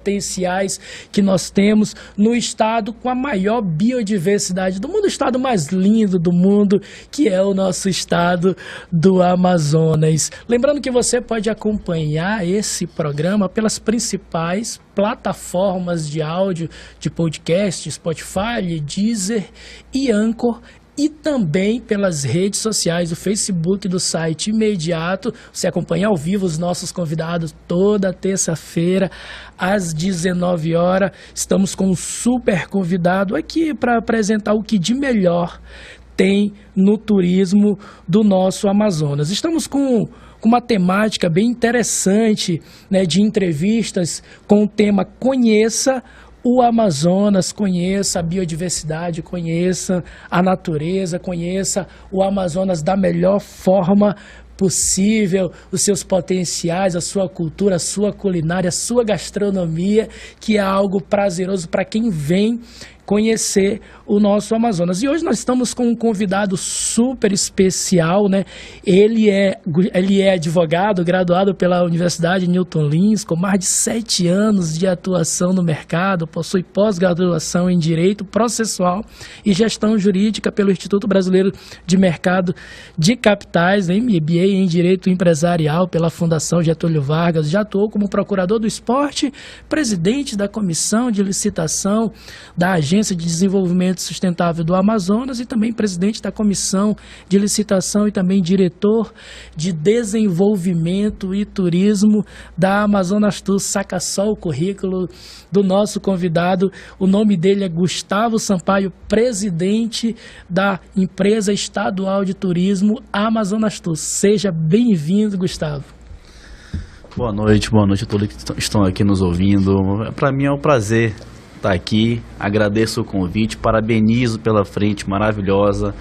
potenciais que nós temos no estado com a maior biodiversidade do mundo, o estado mais lindo do mundo, que é o nosso estado do Amazonas. Lembrando que você pode acompanhar esse programa pelas principais plataformas de áudio, de podcast, Spotify, Deezer e Anchor, e também pelas redes sociais, o Facebook do site Imediato. Você acompanha ao vivo os nossos convidados toda terça-feira, às 19 horas. Estamos com um super convidado aqui para apresentar o que de melhor tem no turismo do nosso Amazonas. Estamos com uma temática bem interessante, né, de entrevistas com o tema Conheça o Amazonas, conheça a biodiversidade, conheça a natureza, conheça o Amazonas da melhor forma possível, os seus potenciais, a sua cultura, a sua culinária, a sua gastronomia, que é algo prazeroso para quem vem conhecer o nosso Amazonas. E hoje nós estamos com um convidado super especial, né? Ele é advogado, graduado pela Universidade Newton Lins, com mais de 7 anos de atuação no mercado, possui pós-graduação em Direito Processual e Gestão Jurídica pelo Instituto Brasileiro de Mercado de Capitais, MBA em Direito Empresarial pela Fundação Getúlio Vargas. Já atuou como procurador do esporte, presidente da Comissão de Licitação da Agência de Desenvolvimento Sustentável do Amazonas e também presidente da Comissão de Licitação e também diretor de Desenvolvimento e Turismo da Amazonas Tour. Saca só o currículo do nosso convidado. O nome dele é Gustavo Sampaio, presidente da Empresa Estadual de Turismo Amazonas Tour. Seja bem-vindo, Gustavo. Boa noite a todos que estão aqui nos ouvindo. Para mim é um prazer estar aqui, agradeço o convite, parabenizo pela frente maravilhosa,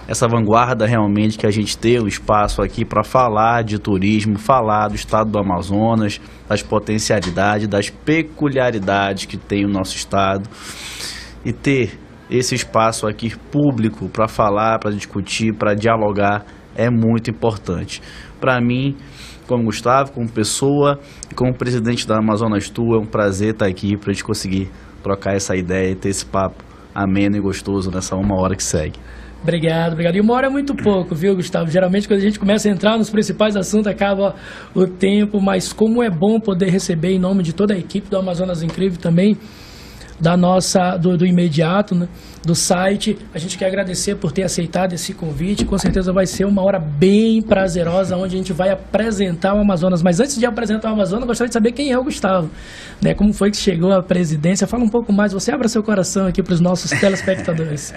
essa vanguarda realmente que a gente tem o espaço aqui para falar de turismo, falar do estado do Amazonas, das potencialidades, das peculiaridades que tem o nosso estado, e ter esse espaço aqui público para falar, para discutir, para dialogar é muito importante. Para mim, como Gustavo, como pessoa e como presidente da Amazonas Tour, é um prazer estar aqui para a gente conseguir trocar essa ideia e ter esse papo ameno e gostoso nessa 1 hora que segue. Obrigado. E 1 hora é muito pouco, viu, Gustavo? Geralmente quando a gente começa a entrar nos principais assuntos acaba o tempo, mas como é bom poder receber em nome de toda a equipe do Amazonas Incrível também, do Imediato, né, do site. A gente quer agradecer por ter aceitado esse convite. Com certeza vai ser 1 hora bem prazerosa, onde a gente vai apresentar o Amazonas. Mas antes de apresentar o Amazonas, eu gostaria de saber quem é o Gustavo, né? Como foi que chegou à presidência? Fala um pouco mais, você abra seu coração aqui para os nossos telespectadores.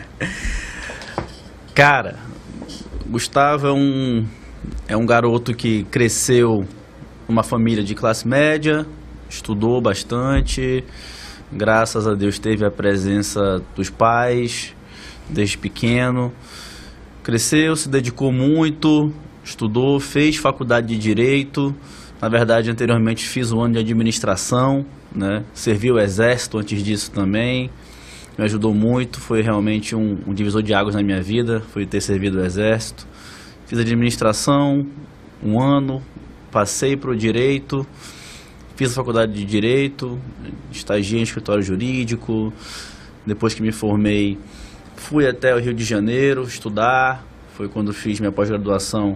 Cara, Gustavo é um garoto que cresceu numa família de classe média, estudou bastante. Graças a Deus teve a presença dos pais desde pequeno, cresceu, se dedicou muito, estudou, fez faculdade de Direito. Na verdade, anteriormente fiz o ano de Administração, né? Servi o Exército antes disso também, me ajudou muito, foi realmente um divisor de águas na minha vida, foi ter servido o Exército. Fiz Administração 1 ano, passei para o Direito. Fiz a faculdade de Direito, estagiei em escritório jurídico. Depois que me formei, fui até o Rio de Janeiro estudar. Foi quando fiz minha pós-graduação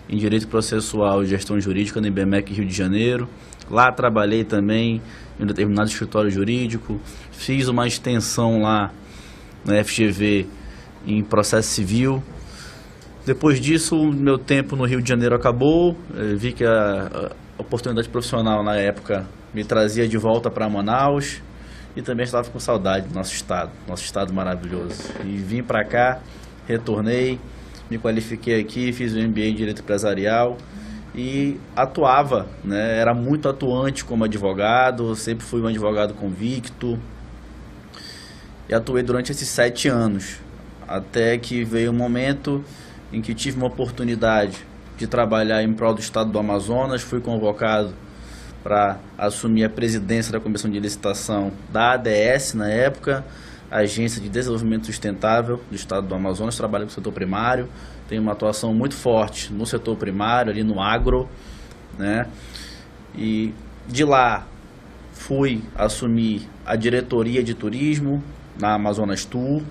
em Direito Processual e Gestão Jurídica no IBMEC Rio de Janeiro. Lá trabalhei também em um determinado escritório jurídico. Fiz uma extensão lá na FGV em processo civil. Depois disso, meu tempo no Rio de Janeiro acabou. Eu vi que a oportunidade profissional na época me trazia de volta para Manaus e também estava com saudade do nosso estado maravilhoso. E vim para cá, retornei, me qualifiquei aqui, fiz o MBA em Direito Empresarial e atuava, né? Era muito atuante como advogado, sempre fui um advogado convicto e atuei durante esses 7 anos, até que veio um momento em que tive uma oportunidade de trabalhar em prol do estado do Amazonas. Fui convocado para assumir a presidência da Comissão de Licitação da ADS na época, Agência de Desenvolvimento Sustentável do estado do Amazonas. Trabalho com o setor primário, tenho uma atuação muito forte no setor primário, ali no agro, né? E de lá fui assumir a diretoria de turismo na Amazonas Tour.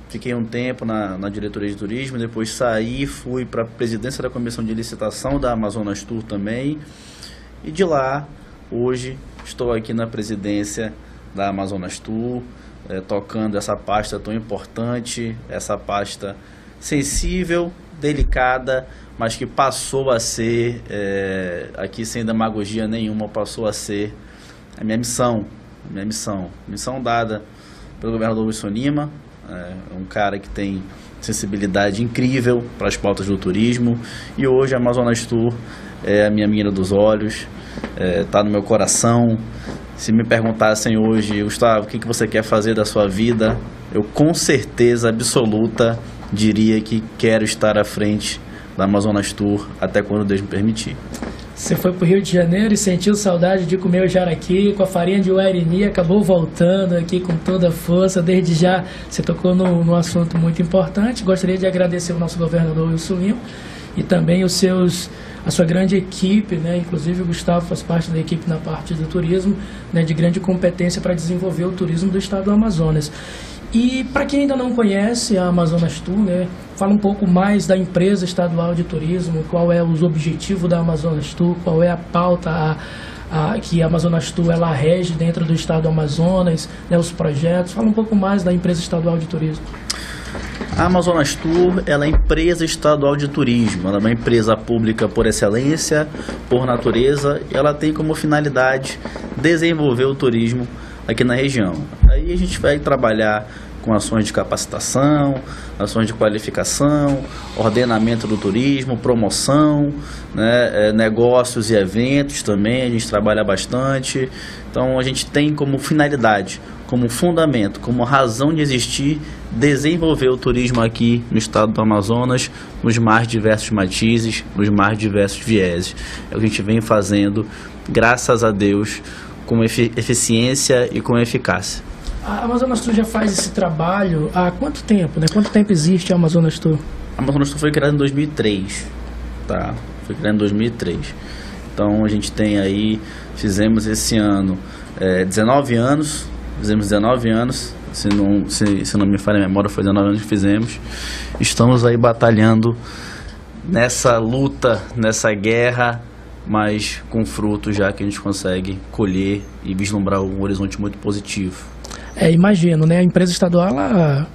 Fiquei um tempo na diretoria de turismo, depois saí, fui para a presidência da comissão de licitação da Amazonas Tour também. E de lá, hoje, estou aqui na presidência da Amazonas Tour, tocando essa pasta tão importante, essa pasta sensível, delicada, mas que passou a ser, aqui sem demagogia nenhuma, passou a ser a minha missão dada pelo governador Wilson Lima, um cara que tem sensibilidade incrível para as pautas do turismo, e hoje a Amazonas Tour é a minha mira dos olhos, está no meu coração. Se me perguntassem hoje, Gustavo, o que você quer fazer da sua vida, eu com certeza absoluta diria que quero estar à frente da Amazonas Tour até quando Deus me permitir. Você foi para o Rio de Janeiro e sentiu saudade de comer o jaraqui com a farinha de uarini, acabou voltando aqui com toda a força. Desde já você tocou num assunto muito importante. Gostaria de agradecer ao nosso governador Wilson Lima e também a sua grande equipe, né? Inclusive o Gustavo faz parte da equipe na parte do turismo, né? De grande competência para desenvolver o turismo do estado do Amazonas. E para quem ainda não conhece a Amazonas Tour, né, fala um pouco mais da empresa estadual de turismo, qual é os objetivos da Amazonas Tour, qual é a pauta que a Amazonas Tour ela rege dentro do estado do Amazonas, né, os projetos. Fala um pouco mais da empresa estadual de turismo. A Amazonas Tour ela é empresa estadual de turismo, ela é uma empresa pública por excelência, por natureza, e ela tem como finalidade desenvolver o turismo aqui na região. Aí a gente vai trabalhar com ações de capacitação, ações de qualificação, ordenamento do turismo, promoção, né, negócios e eventos também, a gente trabalha bastante. Então a gente tem como finalidade, como fundamento, como razão de existir, desenvolver o turismo aqui no estado do Amazonas, nos mais diversos matizes, nos mais diversos vieses. É o que a gente vem fazendo, graças a Deus, com eficiência e com eficácia. A Amazonas Tour já faz esse trabalho há quanto tempo, né? Quanto tempo existe a Amazonas Tour? A Amazonas Tour foi criada em 2003, tá? Foi criada em 2003. Então a gente tem aí, fizemos esse ano 19 anos, se não me falha a memória, foi 19 anos que fizemos. Estamos aí batalhando nessa luta, nessa guerra, mas com frutos já que a gente consegue colher e vislumbrar um horizonte muito positivo. Imagino, né? A empresa estadual ela,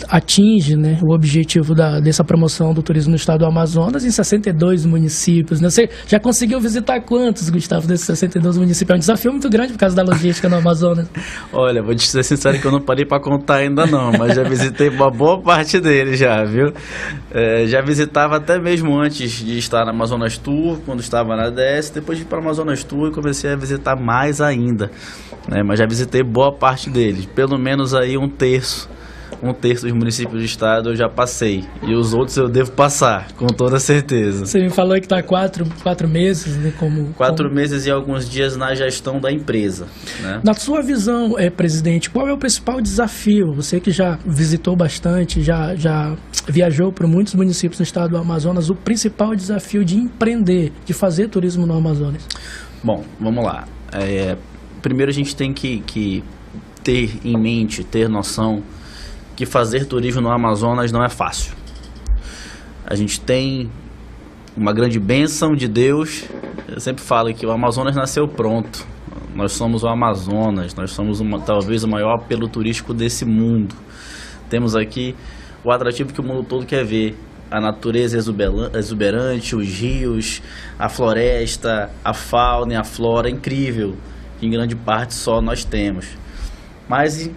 atinge, né, o objetivo dessa promoção do turismo no estado do Amazonas em 62 municípios, né? Você já conseguiu visitar quantos, Gustavo, desses 62 municípios? É um desafio muito grande por causa da logística no Amazonas. Olha, vou te ser sincero que eu não parei para contar ainda não, mas já visitei uma boa parte deles já, viu? Já visitava até mesmo antes de estar na Amazonas Tour, quando estava na ADS, depois de ir para a Amazonas Tour e comecei a visitar mais ainda, né? Mas já visitei boa parte deles, pelo menos aí um terço dos municípios do estado eu já passei. E os outros eu devo passar, com toda certeza. Você me falou que está há quatro meses, né? Quatro meses e alguns dias na gestão da empresa, né? Na sua visão, presidente, qual é o principal desafio? Você que já visitou bastante, já viajou para muitos municípios no estado do Amazonas, o principal desafio de empreender, de fazer turismo no Amazonas? Bom, vamos lá. Primeiro a gente tem que ter em mente, ter noção que fazer turismo no Amazonas não é fácil. A gente tem uma grande bênção de Deus. Eu sempre falo que o Amazonas nasceu pronto. Nós somos o Amazonas, nós somos talvez o maior apelo turístico desse mundo. Temos aqui o atrativo que o mundo todo quer ver. A natureza exuberante, os rios, a floresta, a fauna e a flora incrível, que em grande parte só nós temos. Mas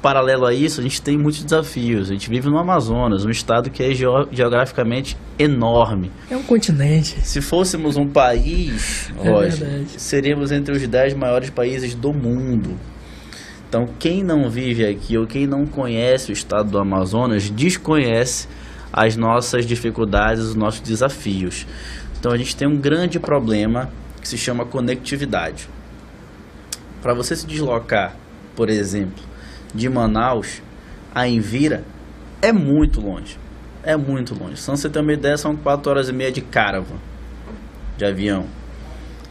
paralelo a isso, a gente tem muitos desafios. A gente vive no Amazonas, um estado que é geograficamente enorme. É um continente. Se fôssemos um país, Roger, seríamos entre os 10 maiores países do mundo. Então, quem não vive aqui ou quem não conhece o estado do Amazonas, desconhece as nossas dificuldades, os nossos desafios. Então, a gente tem um grande problema que se chama conectividade. Para você se deslocar, por exemplo, de Manaus a Envira, é muito longe. É muito longe. Se você ter uma ideia, são 4 horas e meia de caravan, de avião.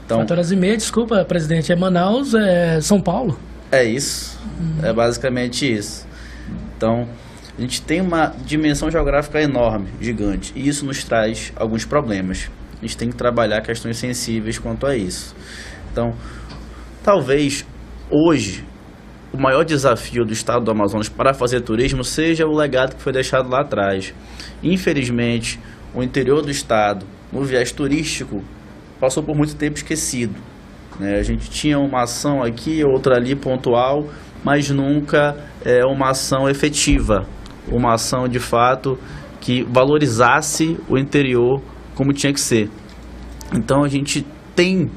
Então, 4h30, desculpa, presidente, é Manaus, é São Paulo. É isso, é basicamente isso. Então, a gente tem uma dimensão geográfica enorme, gigante, e isso nos traz alguns problemas. A gente tem que trabalhar questões sensíveis quanto a isso. Então, talvez hoje o maior desafio do estado do Amazonas para fazer turismo seja o legado que foi deixado lá atrás. Infelizmente, o interior do estado, no viés turístico, passou por muito tempo esquecido. A gente tinha uma ação aqui, outra ali pontual, mas nunca uma ação efetiva, uma ação de fato que valorizasse o interior como tinha que ser. Então a gente tem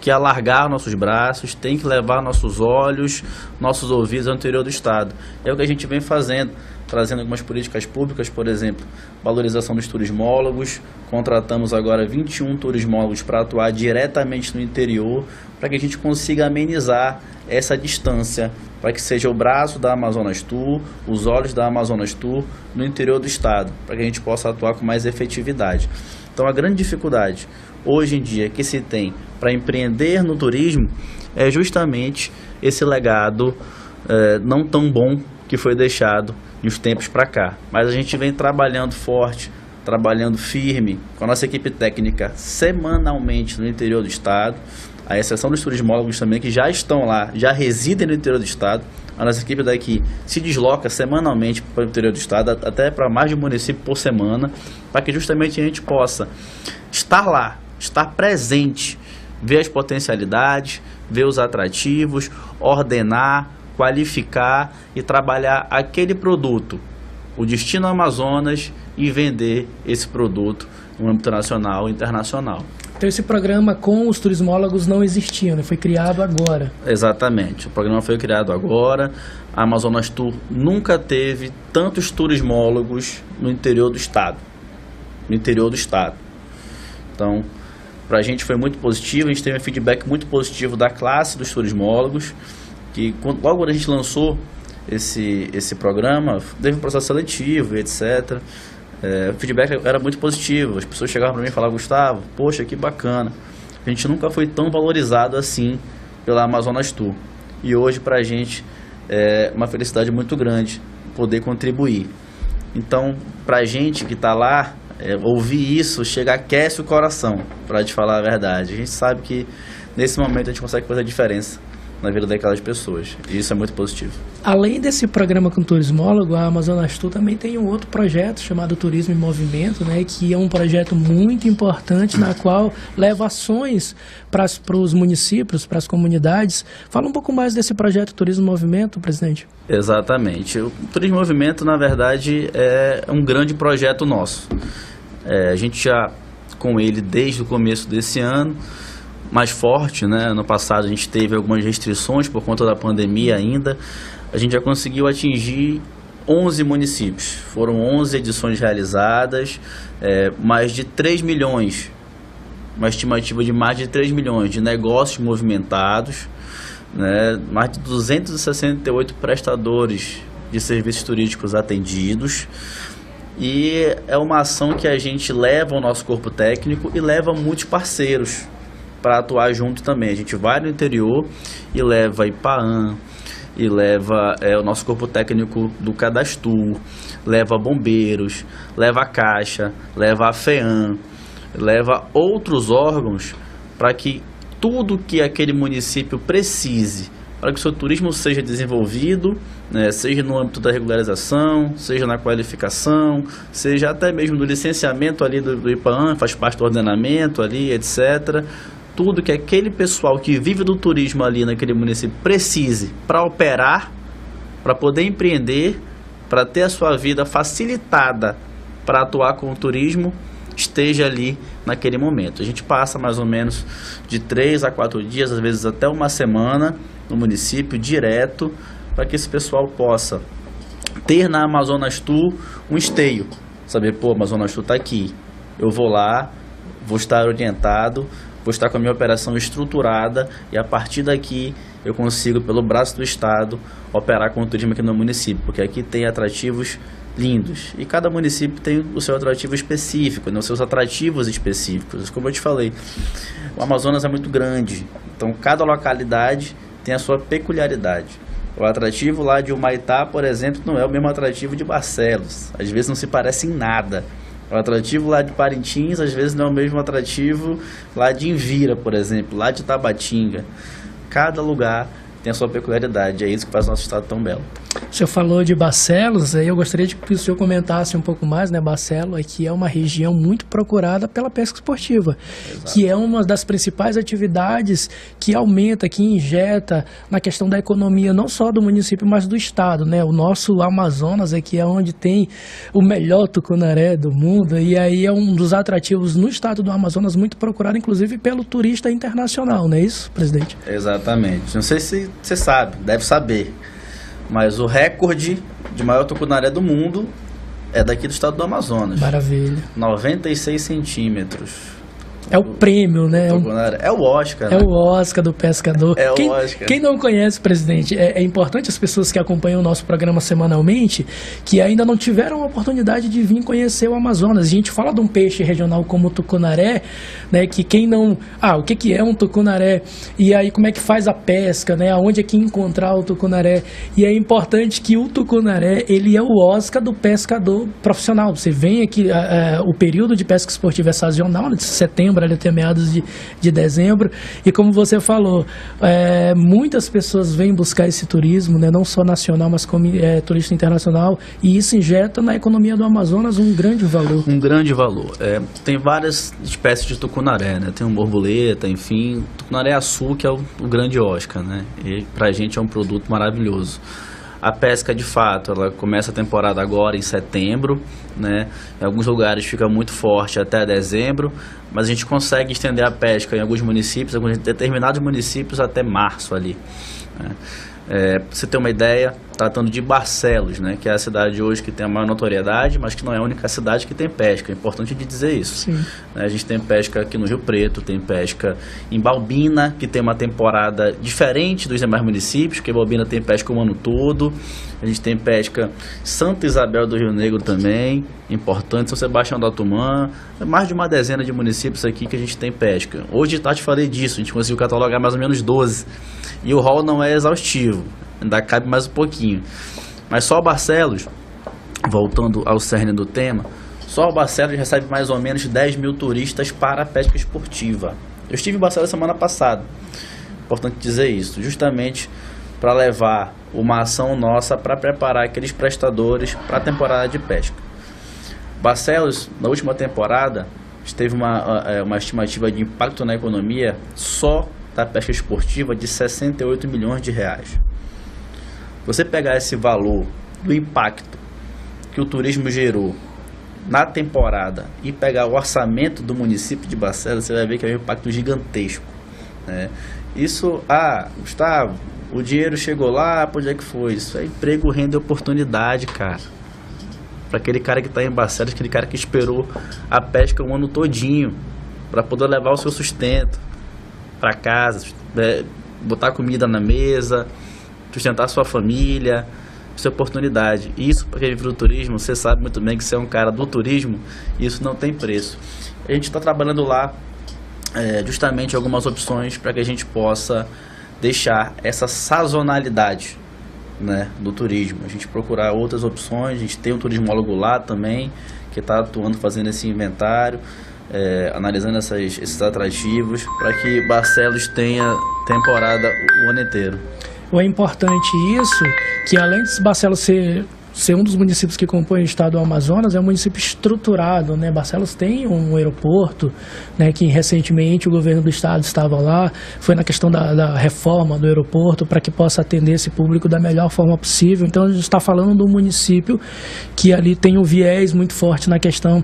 que alargar nossos braços, tem que levar nossos olhos, nossos ouvidos ao interior do estado. É o que a gente vem fazendo, trazendo algumas políticas públicas, por exemplo, valorização dos turismólogos. Contratamos agora 21 turismólogos para atuar diretamente no interior, para que a gente consiga amenizar essa distância, para que seja o braço da Amazonas Tour, os olhos da Amazonas Tour no interior do estado, para que a gente possa atuar com mais efetividade. Então a grande dificuldade hoje em dia que se tem para empreender no turismo é justamente esse legado não tão bom que foi deixado de uns tempos para cá. Mas a gente vem trabalhando forte, trabalhando firme com a nossa equipe técnica semanalmente no interior do estado, a exceção dos turismólogos também que já estão lá, já residem no interior do estado. A nossa equipe daqui se desloca semanalmente para o interior do estado, até para mais de um município por semana, para que justamente a gente possa estar lá, estar presente, ver as potencialidades, ver os atrativos, ordenar, qualificar e trabalhar aquele produto, o destino Amazonas, e vender esse produto no âmbito nacional e internacional. Então esse programa com os turismólogos não existia, né? Foi criado agora. Exatamente, o programa foi criado agora. A Amazonas Tour nunca teve tantos turismólogos no interior do estado. Então, para a gente foi muito positivo, a gente teve um feedback muito positivo da classe dos turismólogos, que logo quando a gente lançou esse programa, teve um processo seletivo e etc. O feedback era muito positivo, as pessoas chegavam para mim e falavam: Gustavo, poxa, que bacana, a gente nunca foi tão valorizado assim pela Amazonas Tour, e hoje para a gente é uma felicidade muito grande poder contribuir. Então, para a gente que está lá, ouvir isso aquece o coração, para te falar a verdade. A gente sabe que nesse momento a gente consegue fazer a diferença na vida daquelas pessoas, e isso é muito positivo. Além desse programa com turismólogo, a Amazonas Tour também tem um outro projeto chamado Turismo em Movimento, né, que é um projeto muito importante, na qual leva ações para os municípios, para as comunidades. Fala um pouco mais desse projeto Turismo em Movimento, presidente. Exatamente. O Turismo em Movimento, na verdade, é um grande projeto nosso. A gente já, com ele desde o começo desse ano, mais forte, né? Ano passado a gente teve algumas restrições por conta da pandemia ainda. A gente já conseguiu atingir 11 municípios. Foram 11 edições realizadas, mais de 3 milhões, uma estimativa de mais de 3 milhões de negócios movimentados, né? Mais de 268 prestadores de serviços turísticos atendidos. E é uma ação que a gente leva o nosso corpo técnico e leva muitos parceiros para atuar junto também. A gente vai no interior e leva IPAAN, e leva o nosso corpo técnico do Cadastur, leva bombeiros, leva a Caixa, leva a FEAM, leva outros órgãos para que tudo que aquele município precise para que o seu turismo seja desenvolvido, né, seja no âmbito da regularização, seja na qualificação, seja até mesmo no licenciamento ali do IPAAN, faz parte do ordenamento ali, etc. Tudo que aquele pessoal que vive do turismo ali naquele município precise para operar, para poder empreender, para ter a sua vida facilitada para atuar com o turismo, esteja ali naquele momento. A gente passa mais ou menos de 3 a 4 dias, às vezes até uma semana, no município, direto, para que esse pessoal possa ter na Amazonas Tour um esteio. Saber, pô, a Amazonas Tour está aqui, eu vou lá, vou estar orientado, vou estar com a minha operação estruturada, e a partir daqui eu consigo, pelo braço do Estado, operar com o turismo aqui no município, porque aqui tem atrativos lindos. E cada município tem o seu atrativo específico, né, os seus atrativos específicos. Como eu te falei, o Amazonas é muito grande, então cada localidade tem a sua peculiaridade. O atrativo lá de Humaitá, por exemplo, não é o mesmo atrativo de Barcelos. Às vezes não se parece em nada. O atrativo lá de Parintins, às vezes não é o mesmo atrativo lá de Envira, por exemplo, lá de Tabatinga. Cada lugar tem a sua peculiaridade, é isso que faz o nosso estado tão belo. O senhor falou de Barcelos, aí eu gostaria de que o senhor comentasse um pouco mais, né? Barcelos aqui é uma região muito procurada pela pesca esportiva, exato, que é uma das principais atividades que aumenta, que injeta na questão da economia, não só do município, mas do estado, né? O nosso Amazonas aqui é onde tem o melhor tucunaré do mundo, e aí é um dos atrativos no estado do Amazonas muito procurado, inclusive pelo turista internacional, não é isso, presidente? Exatamente. Não sei se você sabe, deve saber, mas o recorde de maior tucunaré do mundo é daqui do estado do Amazonas. Maravilha. 96 centímetros. É o prêmio, né? É o Oscar. É, né? O Oscar do pescador. É o Oscar. Quem não conhece, presidente, é importante as pessoas que acompanham o nosso programa semanalmente, que ainda não tiveram a oportunidade de vir conhecer o Amazonas. A gente fala de um peixe regional como o tucunaré, né? Que quem não... o que é um tucunaré? E aí como é que faz a pesca, né? Aonde é que encontrar o tucunaré? E é importante que o tucunaré, ele é o Oscar do pescador profissional. Você vem aqui, o período de pesca esportiva é sazonal, de setembro até meados de dezembro, e como você falou, muitas pessoas vêm buscar esse turismo, né, não só nacional, mas como turista internacional, e isso injeta na economia do Amazonas um grande valor. Um grande valor. Tem várias espécies de tucunaré, né? Tem um borboleta, enfim. Tucunaré açu, que é o grande Oscar, né? E pra gente é um produto maravilhoso. A pesca, de fato, ela começa a temporada agora em setembro, né? Em alguns lugares fica muito forte até dezembro, mas a gente consegue estender a pesca em alguns municípios, alguns determinados municípios até março ali, né? Pra você ter uma ideia, tratando de Barcelos, né, que é a cidade hoje que tem a maior notoriedade, mas que não é a única cidade que tem pesca, é importante de dizer isso. A gente tem pesca aqui no Rio Preto, tem pesca em Balbina, que tem uma temporada diferente dos demais municípios, porque Balbina tem pesca o ano todo. A gente tem pesca em Santa Isabel do Rio Negro também, importante, São Sebastião do Atumã, mais de uma dezena de municípios aqui que a gente tem pesca. Hoje de tarde falei disso, a gente conseguiu catalogar mais ou menos 12, e o rol não é exaustivo, ainda cabe mais um pouquinho. Mas só o Barcelos, voltando ao cerne do tema, só o Barcelos recebe mais ou menos 10 mil turistas para a pesca esportiva. Eu estive em Barcelos semana passada, importante dizer isso, justamente para levar uma ação nossa para preparar aqueles prestadores para a temporada de pesca. Barcelos, na última temporada, teve uma estimativa de impacto na economia só da pesca esportiva de 68 milhões de reais. Você pegar esse valor do impacto que o turismo gerou na temporada e pegar o orçamento do município de Barcelos, você vai ver que é um impacto gigantesco, né? Isso, Gustavo, o dinheiro chegou lá, para onde é que foi? Isso é emprego, renda e oportunidade, cara. Para aquele cara que está em Barcelos, aquele cara que esperou a pesca o ano todinho para poder levar o seu sustento para casa, botar comida na mesa, sustentar sua família. Isso é oportunidade. Isso, para quem vive do turismo, você sabe muito bem que você é um cara do turismo, isso não tem preço. A gente está trabalhando lá justamente algumas opções para que a gente possa deixar essa sazonalidade, né, do turismo. A gente procurar outras opções, a gente tem um turismólogo lá também, que está atuando, fazendo esse inventário, analisando esses atrativos, para que Barcelos tenha temporada o ano inteiro. É importante isso, que além de Barcelos ser um dos municípios que compõem o estado do Amazonas, é um município estruturado, né? Barcelos tem um aeroporto, né, que recentemente o governo do estado estava lá, foi na questão da reforma do aeroporto para que possa atender esse público da melhor forma possível. Então a gente está falando de um município que ali tem um viés muito forte na questão,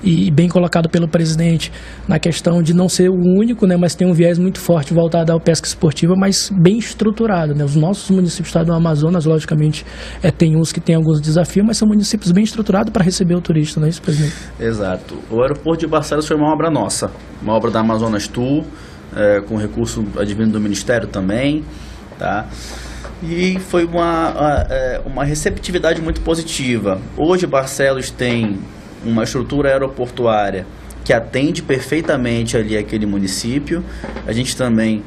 e bem colocado pelo presidente, na questão de não ser o único, né, mas tem um viés muito forte voltado à pesca esportiva, mas bem estruturado, né? Os nossos municípios do estado do Amazonas, logicamente, tem uns que tem alguns desafios, mas são municípios bem estruturados para receber o turista, não é isso, presidente? Exato. O aeroporto de Barcelos foi uma obra nossa, uma obra da Amazonas Tour, com recurso advindo do Ministério também, tá? E foi uma receptividade muito positiva. Hoje Barcelos tem uma estrutura aeroportuária que atende perfeitamente ali aquele município. A gente também,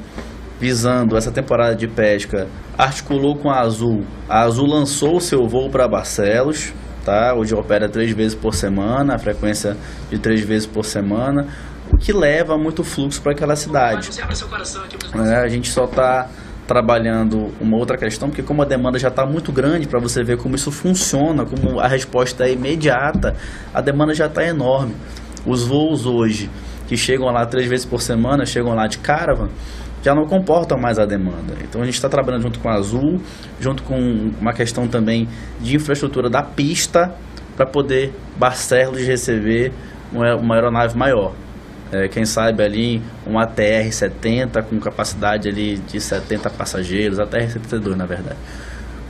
visando essa temporada de pesca, articulou com a Azul. A Azul lançou o seu voo para Barcelos, tá? Hoje opera 3 vezes por semana, a frequência de 3 vezes por semana, o que leva muito fluxo para aquela cidade. A gente só está trabalhando uma outra questão, porque como a demanda já está muito grande, para você ver como isso funciona, como a resposta é imediata, a demanda já está enorme. Os voos hoje, que chegam lá 3 vezes por semana, chegam lá de Caravan, já não comportam mais a demanda. Então a gente está trabalhando junto com a Azul, junto com uma questão também de infraestrutura da pista, para poder Barcelos receber uma aeronave maior. Quem sabe ali um ATR-70 com capacidade ali de 70 passageiros, ATR-72 na verdade,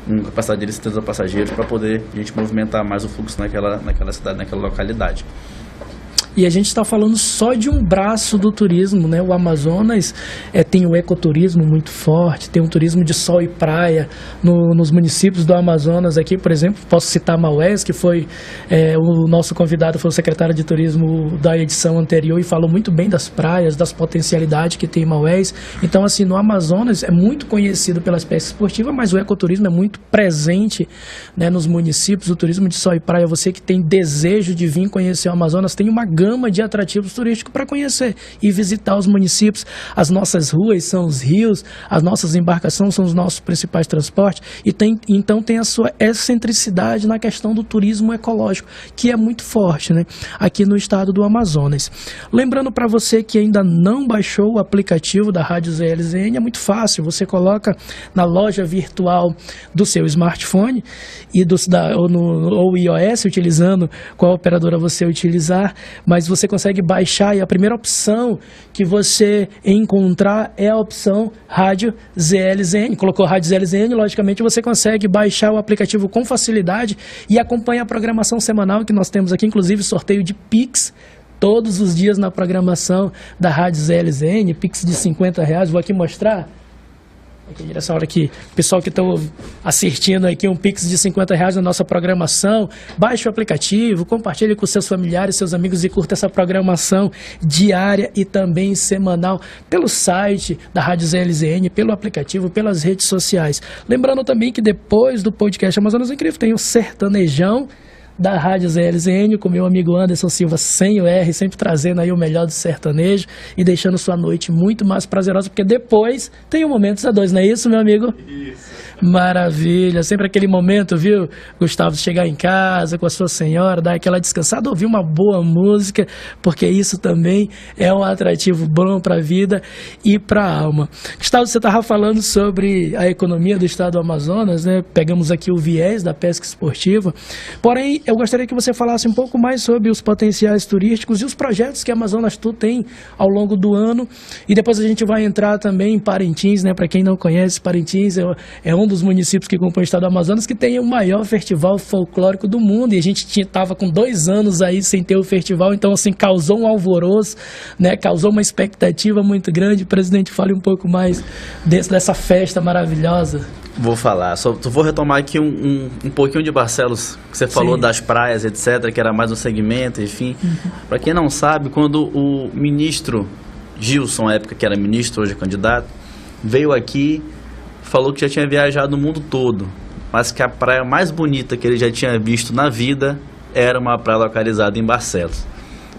com capacidade de 70 passageiros, para poder a gente movimentar mais o fluxo naquela cidade, naquela localidade. E a gente está falando só de um braço do turismo, né? O Amazonas tem o ecoturismo muito forte, tem um turismo de sol e praia nos municípios do Amazonas aqui, por exemplo, posso citar Maués, que foi o nosso convidado, foi o secretário de turismo da edição anterior e falou muito bem das praias, das potencialidades que tem em Maués. Então, assim, no Amazonas é muito conhecido pelas pescas esportivas, mas o ecoturismo é muito presente, né, nos municípios, o turismo de sol e praia. Você que tem desejo de vir conhecer o Amazonas, tem uma gama de atrativos turísticos para conhecer e visitar os municípios. As nossas ruas são os rios, as nossas embarcações são os nossos principais transportes, e então tem a sua excentricidade na questão do turismo ecológico, que é muito forte, né, aqui no estado do Amazonas. Lembrando para você que ainda não baixou o aplicativo da Rádio ZLZN, é muito fácil, você coloca na loja virtual do seu smartphone ou iOS, utilizando qual operadora você utilizar, mas você consegue baixar, e a primeira opção que você encontrar é a opção Rádio ZLZN. Colocou Rádio ZLZN, logicamente você consegue baixar o aplicativo com facilidade e acompanha a programação semanal que nós temos aqui, inclusive sorteio de Pix todos os dias na programação da Rádio ZLZN, Pix de R$50, vou aqui mostrar. Aqui, nessa hora aqui, pessoal que está assistindo aqui, um Pix de R$50 na nossa programação. Baixe o aplicativo, compartilhe com seus familiares, seus amigos e curta essa programação diária e também semanal pelo site da Rádio ZLZN, pelo aplicativo, pelas redes sociais. Lembrando também que depois do podcast Amazonas Incrível tem o Sertanejão da Rádio ZLZN, com meu amigo Anderson Silva, sem o R, sempre trazendo aí o melhor do sertanejo e deixando sua noite muito mais prazerosa, porque depois tem o Momentos a Dois, não é isso, meu amigo? Isso. Maravilha, sempre aquele momento, viu, Gustavo, de chegar em casa com a sua senhora, dar aquela descansada, ouvir uma boa música, porque isso também é um atrativo bom para a vida e para a alma. Gustavo, você estava falando sobre a economia do estado do Amazonas, né? Pegamos aqui o viés da pesca esportiva, porém eu gostaria que você falasse um pouco mais sobre os potenciais turísticos e os projetos que a Amazonas Tour tem ao longo do ano, e depois a gente vai entrar também em Parintins, né? Para quem não conhece, Parintins é um dos municípios que compõem o estado do Amazonas que tem o maior festival folclórico do mundo, e a gente estava com 2 anos aí sem ter o festival, então assim, causou um alvoroço, né? Causou uma expectativa muito grande. Presidente, fale um pouco mais dessa festa maravilhosa. Vou falar, só vou retomar aqui um pouquinho de Barcelos, que você falou. Sim. Das praias, etc., que era mais um segmento, enfim. Para quem não sabe, quando o ministro Gilson, à época que era ministro, hoje é candidato, veio aqui, falou que já tinha viajado o mundo todo, mas que a praia mais bonita que ele já tinha visto na vida era uma praia localizada em Barcelos.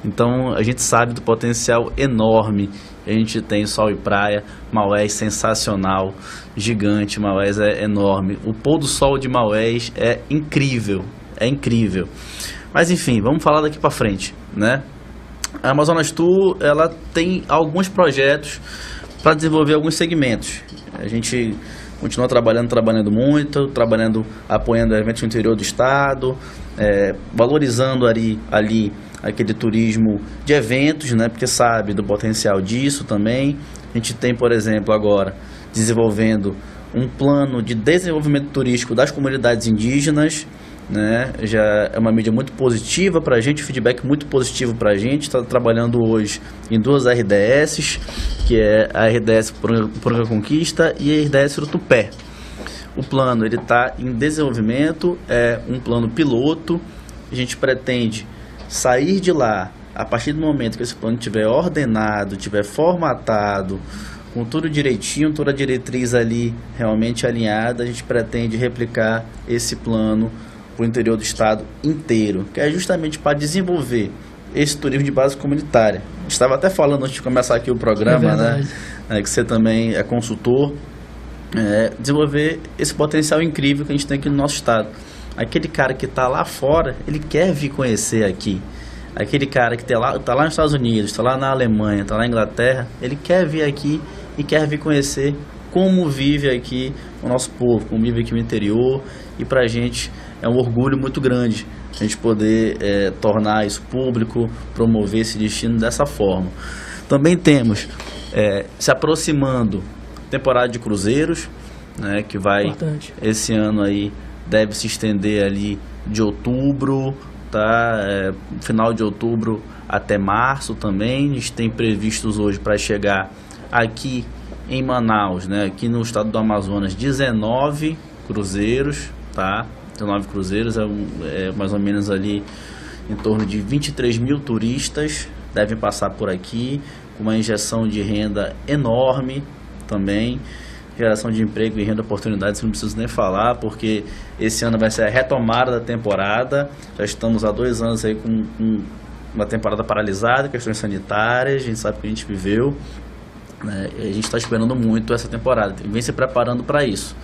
Então a gente sabe do potencial enorme. A gente tem sol e praia, Maués sensacional, gigante, Maués é enorme. O pôr do sol de Maués é incrível, é incrível. Mas enfim, vamos falar daqui para frente, né? A Amazonas Tour, ela tem alguns projetos para desenvolver alguns segmentos. A gente continua trabalhando muito, apoiando eventos no interior do estado, valorizando ali aquele turismo de eventos, né? Porque sabe do potencial disso também. A gente tem, por exemplo, agora desenvolvendo um plano de desenvolvimento turístico das comunidades indígenas, né? Já é uma mídia muito positiva para a gente, feedback muito positivo para a gente. Está trabalhando hoje em 2 RDS, que é a RDS Poranga Conquista e a RDS Urutupé. O plano ele está em desenvolvimento, é um plano piloto. A gente pretende sair de lá a partir do momento que esse plano estiver ordenado, estiver formatado, com tudo direitinho, toda a diretriz ali realmente alinhada. A gente pretende replicar esse plano para o interior do estado inteiro, que é justamente para desenvolver esse turismo de base comunitária. A gente estava até falando antes de começar aqui o programa, né? Que você também é consultor. Desenvolver esse potencial incrível que a gente tem aqui no nosso estado. Aquele cara que está lá fora, ele quer vir conhecer aqui. Aquele cara que está lá nos Estados Unidos, está lá na Alemanha, está lá na Inglaterra, ele quer vir aqui e quer vir conhecer como vive aqui o nosso povo, como vive aqui o interior. E para a gente é um orgulho muito grande a gente poder tornar isso público, promover esse destino dessa forma. Também temos se aproximando temporada de cruzeiros, né, que vai esse ano aí deve se estender ali de outubro, tá? Final de outubro até março também. A gente tem previstos hoje para chegar aqui em Manaus, né, aqui no estado do Amazonas, 19 cruzeiros, tá? 19 cruzeiros é mais ou menos ali em torno de 23 mil turistas devem passar por aqui, com uma injeção de renda enorme também, geração de emprego e renda oportunidades, não preciso nem falar, porque esse ano vai ser a retomada da temporada. Já estamos há 2 anos aí com uma temporada paralisada, questões sanitárias, a gente sabe que a gente viveu, né? E a gente está esperando muito essa temporada e vem se preparando para isso.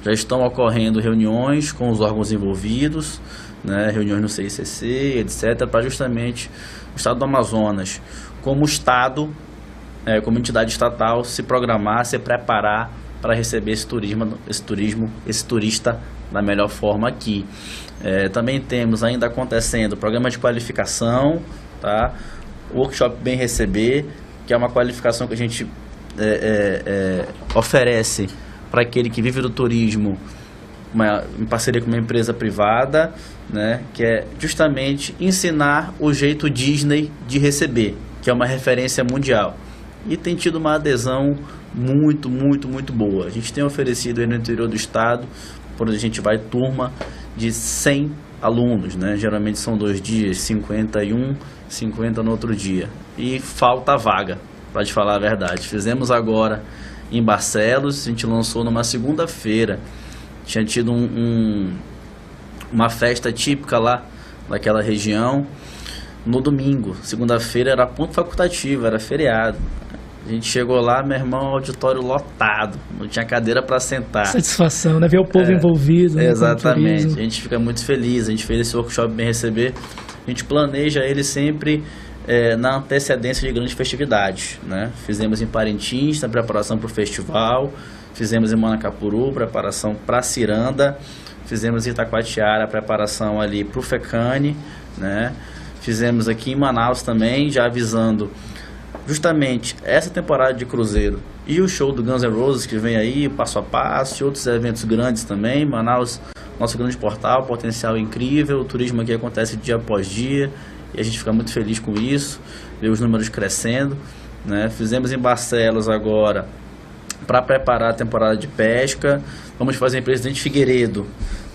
Já estão ocorrendo reuniões com os órgãos envolvidos, né? Reuniões no CICC, etc., para justamente o estado do Amazonas, como estado, como entidade estatal, se programar, se preparar para receber esse turista da melhor forma aqui. Também temos ainda acontecendo programa de qualificação, tá? Workshop Bem Receber, que é uma qualificação que a gente oferece para aquele que vive do turismo, em parceria com uma empresa privada, né? Que é justamente ensinar o jeito Disney de receber, que é uma referência mundial. E tem tido uma adesão muito, muito, muito boa. A gente tem oferecido aí no interior do estado, por onde a gente vai, turma de 100 alunos, né? Geralmente são 2 dias, 51, 50 no outro dia. E falta vaga, para te falar a verdade. Fizemos agora em Barcelos, a gente lançou numa segunda-feira. Tinha tido uma festa típica lá daquela região. No domingo, segunda-feira, era ponto facultativo, era feriado. A gente chegou lá, meu irmão, auditório lotado, não tinha cadeira para sentar. Satisfação, né? Ver o povo envolvido. Né, exatamente, a gente fica muito feliz. A gente fez esse workshop Bem Receber. A gente planeja ele sempre na antecedência de grandes festividades, né? Fizemos em Parintins, na preparação para o festival. Fizemos em Manacapuru, preparação para a Ciranda. Fizemos em Itacoatiara, a preparação ali para o FECANE, né? Fizemos aqui em Manaus também, já avisando justamente essa temporada de cruzeiro e o show do Guns N' Roses que vem aí, passo a passo, e outros eventos grandes também. Manaus, nosso grande portal, potencial incrível, o turismo aqui acontece dia após dia e a gente fica muito feliz com isso, ver os números crescendo, né? Fizemos em Barcelos agora para preparar a temporada de pesca. Vamos fazer em Presidente Figueiredo,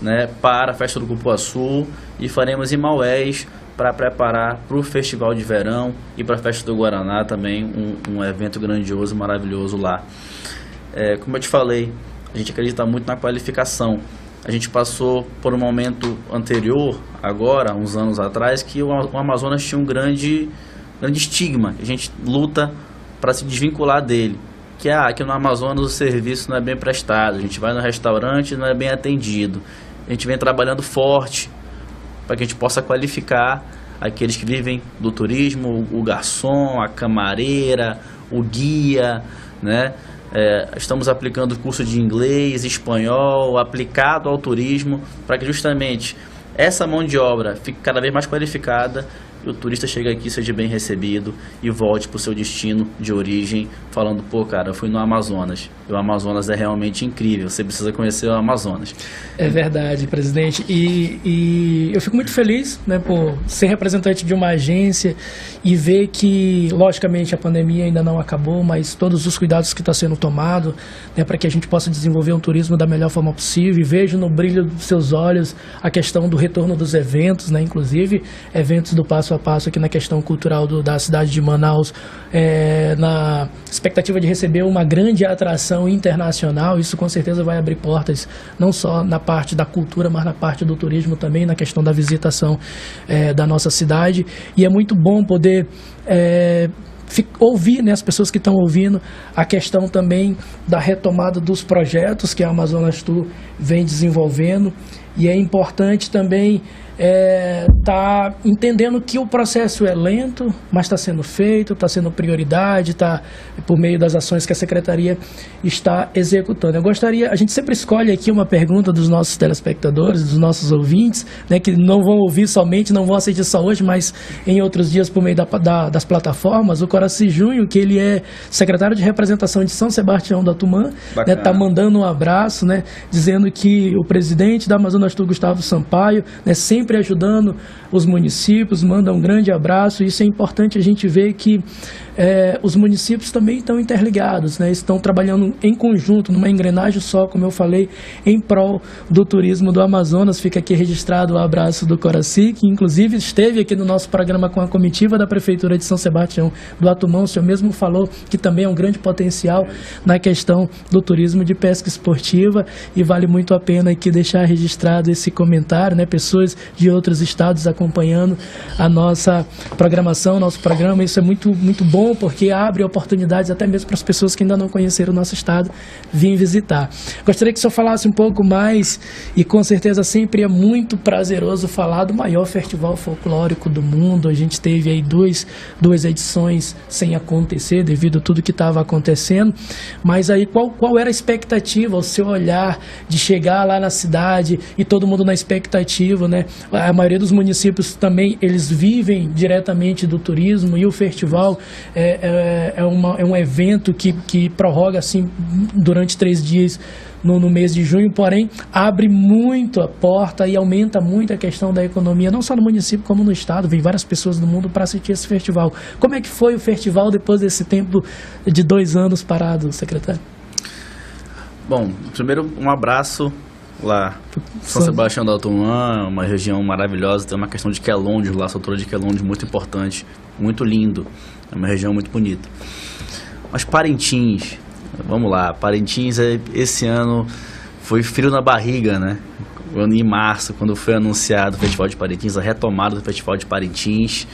né, para a Festa do Cupuaçu, e faremos em Maués para preparar para o Festival de Verão e para a Festa do Guaraná também, um evento grandioso, maravilhoso lá. Como eu te falei, a gente acredita muito na qualificação. A gente passou por um momento anterior, agora, uns anos atrás, que o Amazonas tinha um grande estigma. A gente luta para se desvincular dele. Que aqui no Amazonas o serviço não é bem prestado, a gente vai no restaurante e não é bem atendido. A gente vem trabalhando forte para que a gente possa qualificar aqueles que vivem do turismo, o garçom, a camareira, o guia, né? Estamos aplicando curso de inglês, espanhol, aplicado ao turismo, para que justamente essa mão de obra fique cada vez mais qualificada e o turista chega aqui, seja bem recebido e volte para o seu destino de origem falando, pô, cara, eu fui no Amazonas. E o Amazonas é realmente incrível, você precisa conhecer o Amazonas. É verdade, presidente. E eu fico muito feliz, né, por ser representante de uma agência e ver que, logicamente, a pandemia ainda não acabou, mas todos os cuidados que estão sendo tomados, né, para que a gente possa desenvolver um turismo da melhor forma possível. E vejo no brilho dos seus olhos a questão do retorno dos eventos, né, inclusive eventos do Passo a Passo aqui na questão cultural da cidade de Manaus, na expectativa de receber uma grande atração internacional. Isso com certeza vai abrir portas, não só na parte da cultura, mas na parte do turismo também, na questão da visitação da nossa cidade. E é muito bom poder ouvir, né, as pessoas que estão ouvindo, a questão também da retomada dos projetos que a Amazonas Tour vem desenvolvendo. E é importante também tá entendendo que o processo é lento, mas está sendo feito, está sendo prioridade, está por meio das ações que a Secretaria está executando. Eu gostaria, a gente sempre escolhe aqui uma pergunta dos nossos telespectadores, dos nossos ouvintes, né, que não vão ouvir somente, não vão assistir só hoje, mas em outros dias por meio das plataformas. O Coraci Júnior, que ele é secretário de representação de São Sebastião do Atumã, né, tá mandando um abraço, né, dizendo que o presidente da Amazonas Tour, Gustavo Sampaio, né, sempre ajudando os municípios, manda um grande abraço. Isso é importante a gente ver que os municípios também estão interligados, né? Estão trabalhando em conjunto, numa engrenagem só, como eu falei, em prol do turismo do Amazonas. Fica aqui registrado o abraço do Coraci, que inclusive esteve aqui no nosso programa com a comitiva da Prefeitura de São Sebastião do Atumã. O senhor mesmo falou que também é um grande potencial na questão do turismo de pesca esportiva, e vale muito a pena aqui deixar registrado esse comentário, né? Pessoas de outros estados acompanhando a nossa programação, nosso programa. Isso é muito, muito bom, porque abre oportunidades até mesmo para as pessoas que ainda não conheceram o nosso estado virem visitar. Gostaria que o senhor falasse um pouco mais, e com certeza sempre é muito prazeroso falar do maior festival folclórico do mundo. A gente teve aí duas edições sem acontecer devido a tudo que estava acontecendo, mas aí qual era a expectativa, o seu olhar de chegar lá na cidade e todo mundo na expectativa, né? A maioria dos municípios também, eles vivem diretamente do turismo, e o festival é um evento que prorroga assim durante 3 dias no mês de junho, porém abre muito a porta e aumenta muito a questão da economia, não só no município como no estado. Vem várias pessoas do mundo para assistir esse festival. Como é que foi o festival depois desse tempo de 2 anos parado, secretário? Bom, primeiro um abraço lá, São Sebastião do Atumã, uma região maravilhosa. Tem uma questão de quelôndio lá, essa altura de quelôndio muito importante, muito lindo, é uma região muito bonita. Mas Parintins, vamos lá, Parintins esse ano foi frio na barriga, né? Em março, quando foi anunciado o Festival de Parintins, a retomada do Festival de Parintins,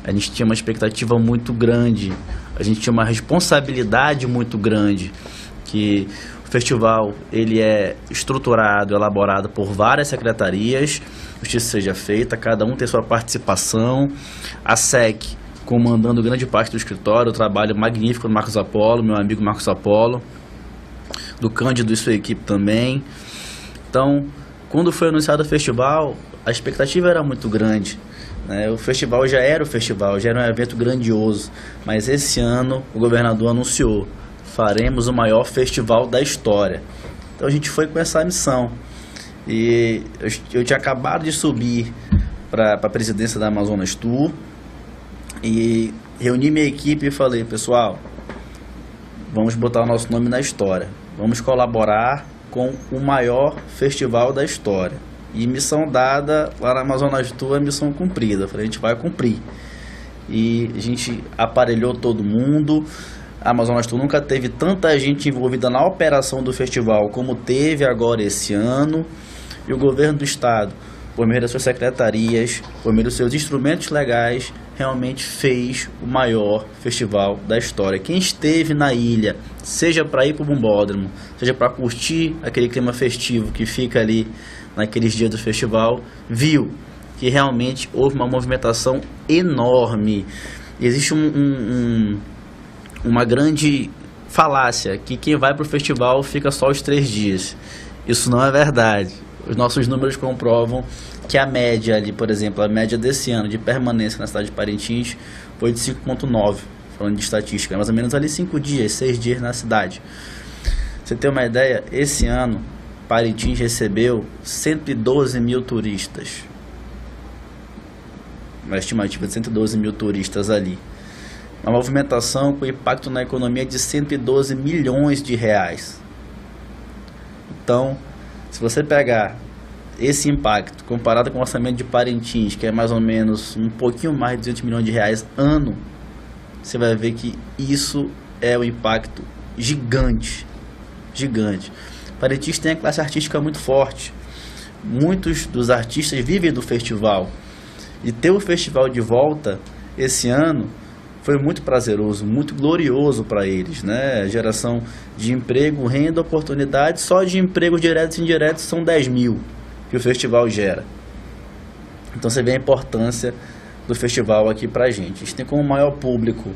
a gente tinha uma expectativa muito grande, a gente tinha uma responsabilidade muito grande, que o festival ele é estruturado, elaborado por várias secretarias, justiça seja feita, cada um tem sua participação, a SEC comandando grande parte do escritório, o trabalho magnífico do Marcos Apolo, meu amigo Marcos Apolo, do Cândido e sua equipe também. Então, quando foi anunciado o festival, a expectativa era muito grande, né? O festival já era um evento grandioso, mas esse ano o governador anunciou: faremos o maior festival da história. Então a gente foi com essa missão. E eu tinha acabado de subir para a presidência da Amazonas Tour e reuni minha equipe e falei: pessoal, vamos botar o nosso nome na história, vamos colaborar com o maior festival da história. E missão dada lá na Amazonas Tour é missão cumprida. Eu falei: a gente vai cumprir. E a gente aparelhou todo mundo. A Amazonas Tour nunca teve tanta gente envolvida na operação do festival como teve agora esse ano. E o governo do estado, por meio das suas secretarias, por meio dos seus instrumentos legais, realmente fez o maior festival da história. Quem esteve na ilha, seja para ir para o Bombódromo, seja para curtir aquele clima festivo que fica ali naqueles dias do festival, viu que realmente houve uma movimentação enorme. Existe uma grande falácia que quem vai para o festival fica só os 3 dias. Isso não é verdade. Os nossos números comprovam que a média ali, por exemplo, a média desse ano de permanência na cidade de Parintins foi de 5,9, falando de estatística, mais ou menos ali 5 dias, 6 dias na cidade. Você tem uma ideia, esse ano Parintins recebeu 112 mil turistas. Uma estimativa de 112 mil turistas ali. Uma movimentação com impacto na economia de 112 milhões de reais. Então, se você pegar esse impacto comparado com o orçamento de Parintins, que é mais ou menos um pouquinho mais de 200 milhões de reais ano, você vai ver que isso é um impacto gigante. Gigante. Parintins tem a classe artística muito forte. Muitos dos artistas vivem do festival. E ter o festival de volta esse ano foi muito prazeroso, muito glorioso para eles, né? A geração de emprego, renda, oportunidade, só de empregos diretos e indiretos são 10 mil que o festival gera. Então você vê a importância do festival aqui para a gente. A gente tem como maior público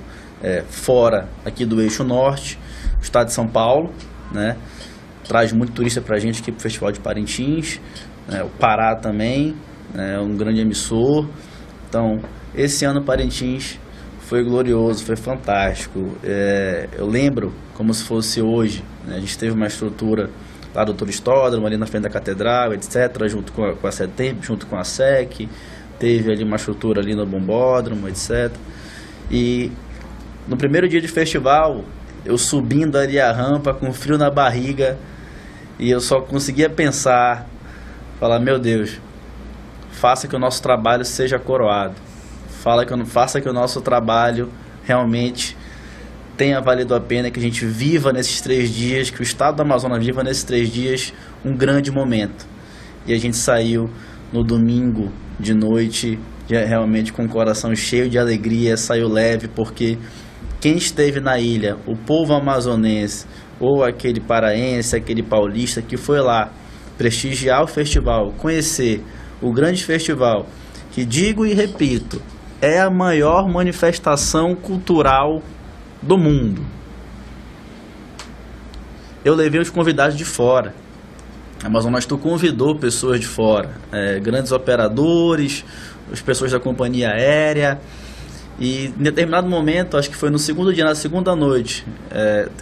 fora aqui do eixo norte, o estado de São Paulo, né? Traz muito turista para a gente aqui para o Festival de Parintins, né? O Pará também, é um grande emissor. Então, esse ano Parintins foi glorioso, foi fantástico. Eu lembro como se fosse hoje, né? A gente teve uma estrutura lá do Turistódromo, ali na frente da Catedral, etc., junto com a CETEMP, junto com a SEC, teve ali uma estrutura ali no Bombódromo, etc. E no primeiro dia de festival, eu subindo ali a rampa com frio na barriga, e eu só conseguia pensar, falar, meu Deus, faça que o nosso trabalho seja coroado, faça que o nosso trabalho realmente tenha valido a pena, que a gente viva nesses 3 dias, que o estado do Amazonas viva nesses 3 dias um grande momento. E a gente saiu no domingo de noite, realmente com o coração cheio de alegria, saiu leve, porque quem esteve na ilha, o povo amazonense, ou aquele paraense, aquele paulista que foi lá prestigiar o festival, conhecer o grande festival, que digo e repito, é a maior manifestação cultural do mundo. Eu levei os convidados de fora. A Amazonas Tour convidou pessoas de fora, grandes operadores, as pessoas da companhia aérea. E em determinado momento, acho que foi no segundo dia, na segunda noite,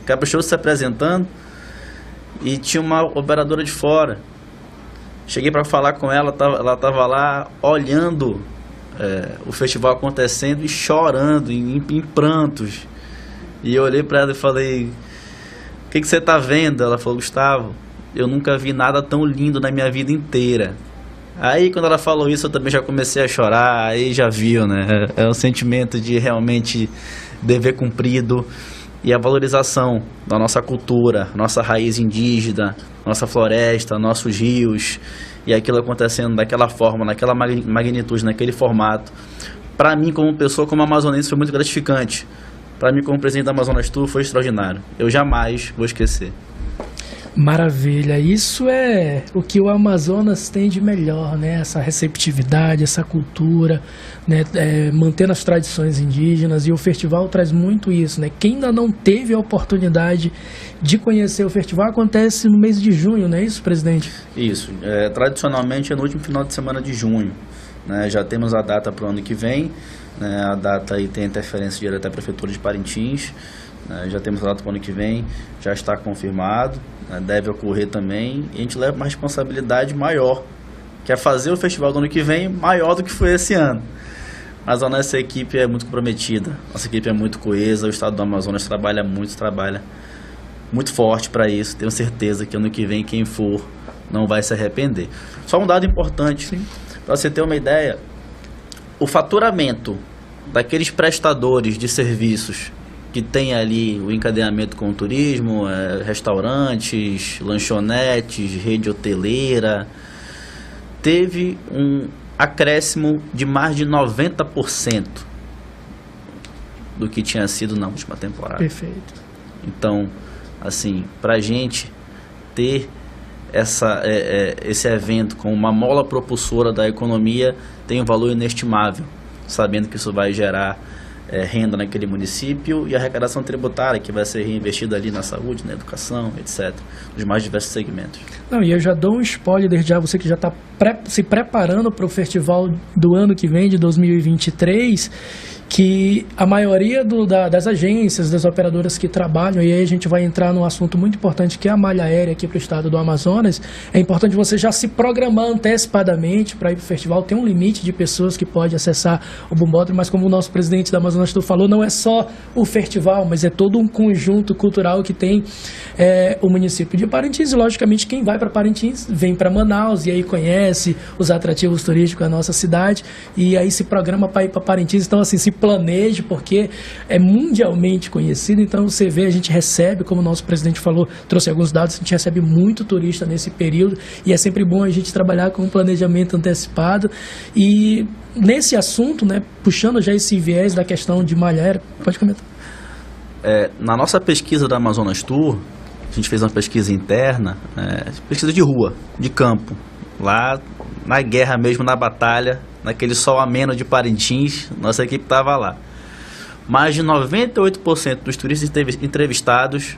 Caprichoso se apresentando e tinha uma operadora de fora. Cheguei para falar com ela, ela estava lá olhando o festival acontecendo e chorando, em prantos. E eu olhei para ela e falei, o que você está vendo? Ela falou, Gustavo, eu nunca vi nada tão lindo na minha vida inteira. Aí quando ela falou isso eu também já comecei a chorar, aí já viu, né? É um sentimento de realmente dever cumprido e a valorização da nossa cultura, nossa raiz indígena, nossa floresta, nossos rios, e aquilo acontecendo daquela forma, naquela magnitude, naquele formato. Para mim, como pessoa, como amazonense, foi muito gratificante. Para mim, como presidente da Amazonas Tour, foi extraordinário. Eu jamais vou esquecer. Maravilha, isso é o que o Amazonas tem de melhor, né? Essa receptividade, essa cultura, né? Mantendo as tradições indígenas, e o festival traz muito isso, né? Quem ainda não teve a oportunidade de conhecer o festival, acontece no mês de junho, não é isso, presidente? Isso, tradicionalmente é no último final de semana de junho, né? Já temos a data para o ano que vem, né? A data aí tem interferência direta da Prefeitura de Parintins. Já temos a data para o ano que vem, já está confirmado, deve ocorrer também, e a gente leva uma responsabilidade maior, que é fazer o festival do ano que vem maior do que foi esse ano. Mas a nossa equipe é muito comprometida, nossa equipe é muito coesa, o estado do Amazonas trabalha muito forte para isso. Tenho certeza que ano que vem quem for não vai se arrepender. Só um dado importante, para você ter uma ideia, o faturamento daqueles prestadores de serviços que tem ali o encadeamento com o turismo, restaurantes, lanchonetes, rede hoteleira, teve um acréscimo de mais de 90% do que tinha sido na última temporada. Perfeito. Então, assim, para a gente ter esse evento como uma mola propulsora da economia tem um valor inestimável, sabendo que isso vai gerar renda naquele município, e a arrecadação tributária que vai ser reinvestida ali na saúde, na educação, etc., nos mais diversos segmentos. Não, e eu já dou um spoiler desde já, você que já está se preparando para o festival do ano que vem, de 2023, que a maioria das agências, das operadoras que trabalham, e aí a gente vai entrar num assunto muito importante, que é a malha aérea aqui para o estado do Amazonas. É importante você já se programar antecipadamente para ir para o festival. Tem um limite de pessoas que pode acessar o Bombódromo, mas como o nosso presidente da Amazonas falou, não é só o festival, mas é todo um conjunto cultural que tem o município de Parintins. E logicamente quem vai para Parintins vem para Manaus e aí conhece os atrativos turísticos da nossa cidade e aí se programa para ir para Parintins. Então assim, se planeje, porque é mundialmente conhecido. Então você vê, a gente recebe, como o nosso presidente falou, trouxe alguns dados, a gente recebe muito turista nesse período e é sempre bom a gente trabalhar com um planejamento antecipado. E nesse assunto, né, puxando já esse viés da questão de malha aérea, pode comentar. Na nossa pesquisa da Amazonas Tour, a gente fez uma pesquisa interna, pesquisa de rua, de campo, lá na guerra mesmo, na batalha, naquele sol ameno de Parintins, nossa equipe estava lá. Mais de 98% dos turistas entrevistados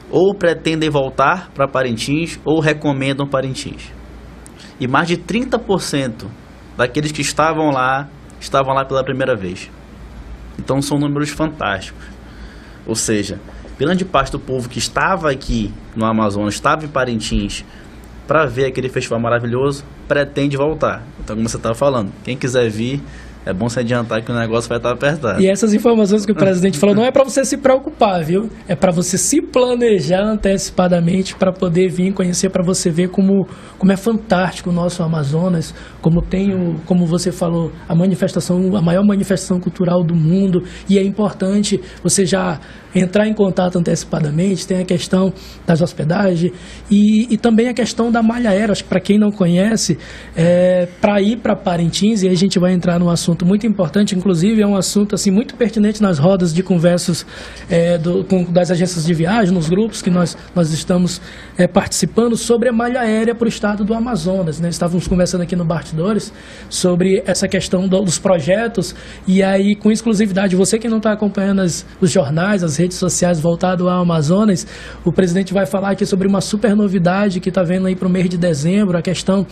ou pretendem voltar para Parintins ou recomendam Parintins. E mais de 30% daqueles que estavam lá pela primeira vez. Então são números fantásticos. Ou seja, grande parte do povo que estava aqui no Amazonas, estava em Parintins para ver aquele festival maravilhoso, pretende voltar. Então, como você estava falando, quem quiser vir, é bom se adiantar que o negócio vai estar apertado. E essas informações que o presidente falou não é para você se preocupar, viu? É para você se planejar antecipadamente para poder vir conhecer, para você ver como é fantástico o nosso Amazonas, como você falou, a maior manifestação cultural do mundo. E é importante você já entrar em contato antecipadamente. Tem a questão das hospedagens e também a questão da malha aérea. Acho que para quem não conhece, para ir para Parintins, e aí a gente vai entrar num assunto muito importante, inclusive é um assunto assim, muito pertinente nas rodas de conversas das agências de viagem, nos grupos que nós estamos participando, sobre a malha aérea para o estado do Amazonas, né? Estávamos conversando aqui no Bastidores sobre essa questão dos projetos, e aí com exclusividade, você que não está acompanhando os jornais, as redes sociais voltado ao Amazonas, o presidente vai falar aqui sobre uma super novidade que está vendo aí para o mês de dezembro, a questão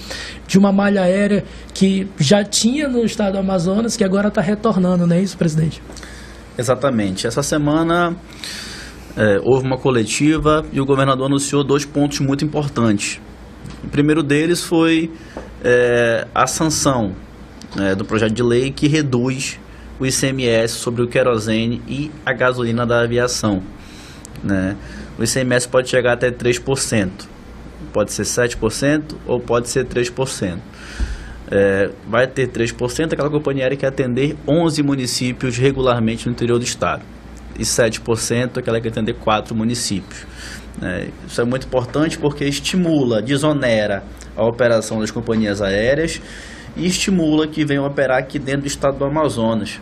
de uma malha aérea que já tinha no estado do Amazonas, que agora está retornando, não é isso, presidente? Exatamente. Essa semana houve uma coletiva e o governador anunciou 2 pontos muito importantes. O primeiro deles foi a sanção do projeto de lei que reduz o ICMS sobre o querosene e a gasolina da aviação, né? O ICMS pode chegar até 3%, pode ser 7% ou pode ser 3%. Vai ter 3% aquela companhia aérea que atender 11 municípios regularmente no interior do estado, e 7% aquela que atender 4 municípios. Isso é muito importante porque estimula, desonera a operação das companhias aéreas e estimula que venham operar aqui dentro do estado do Amazonas,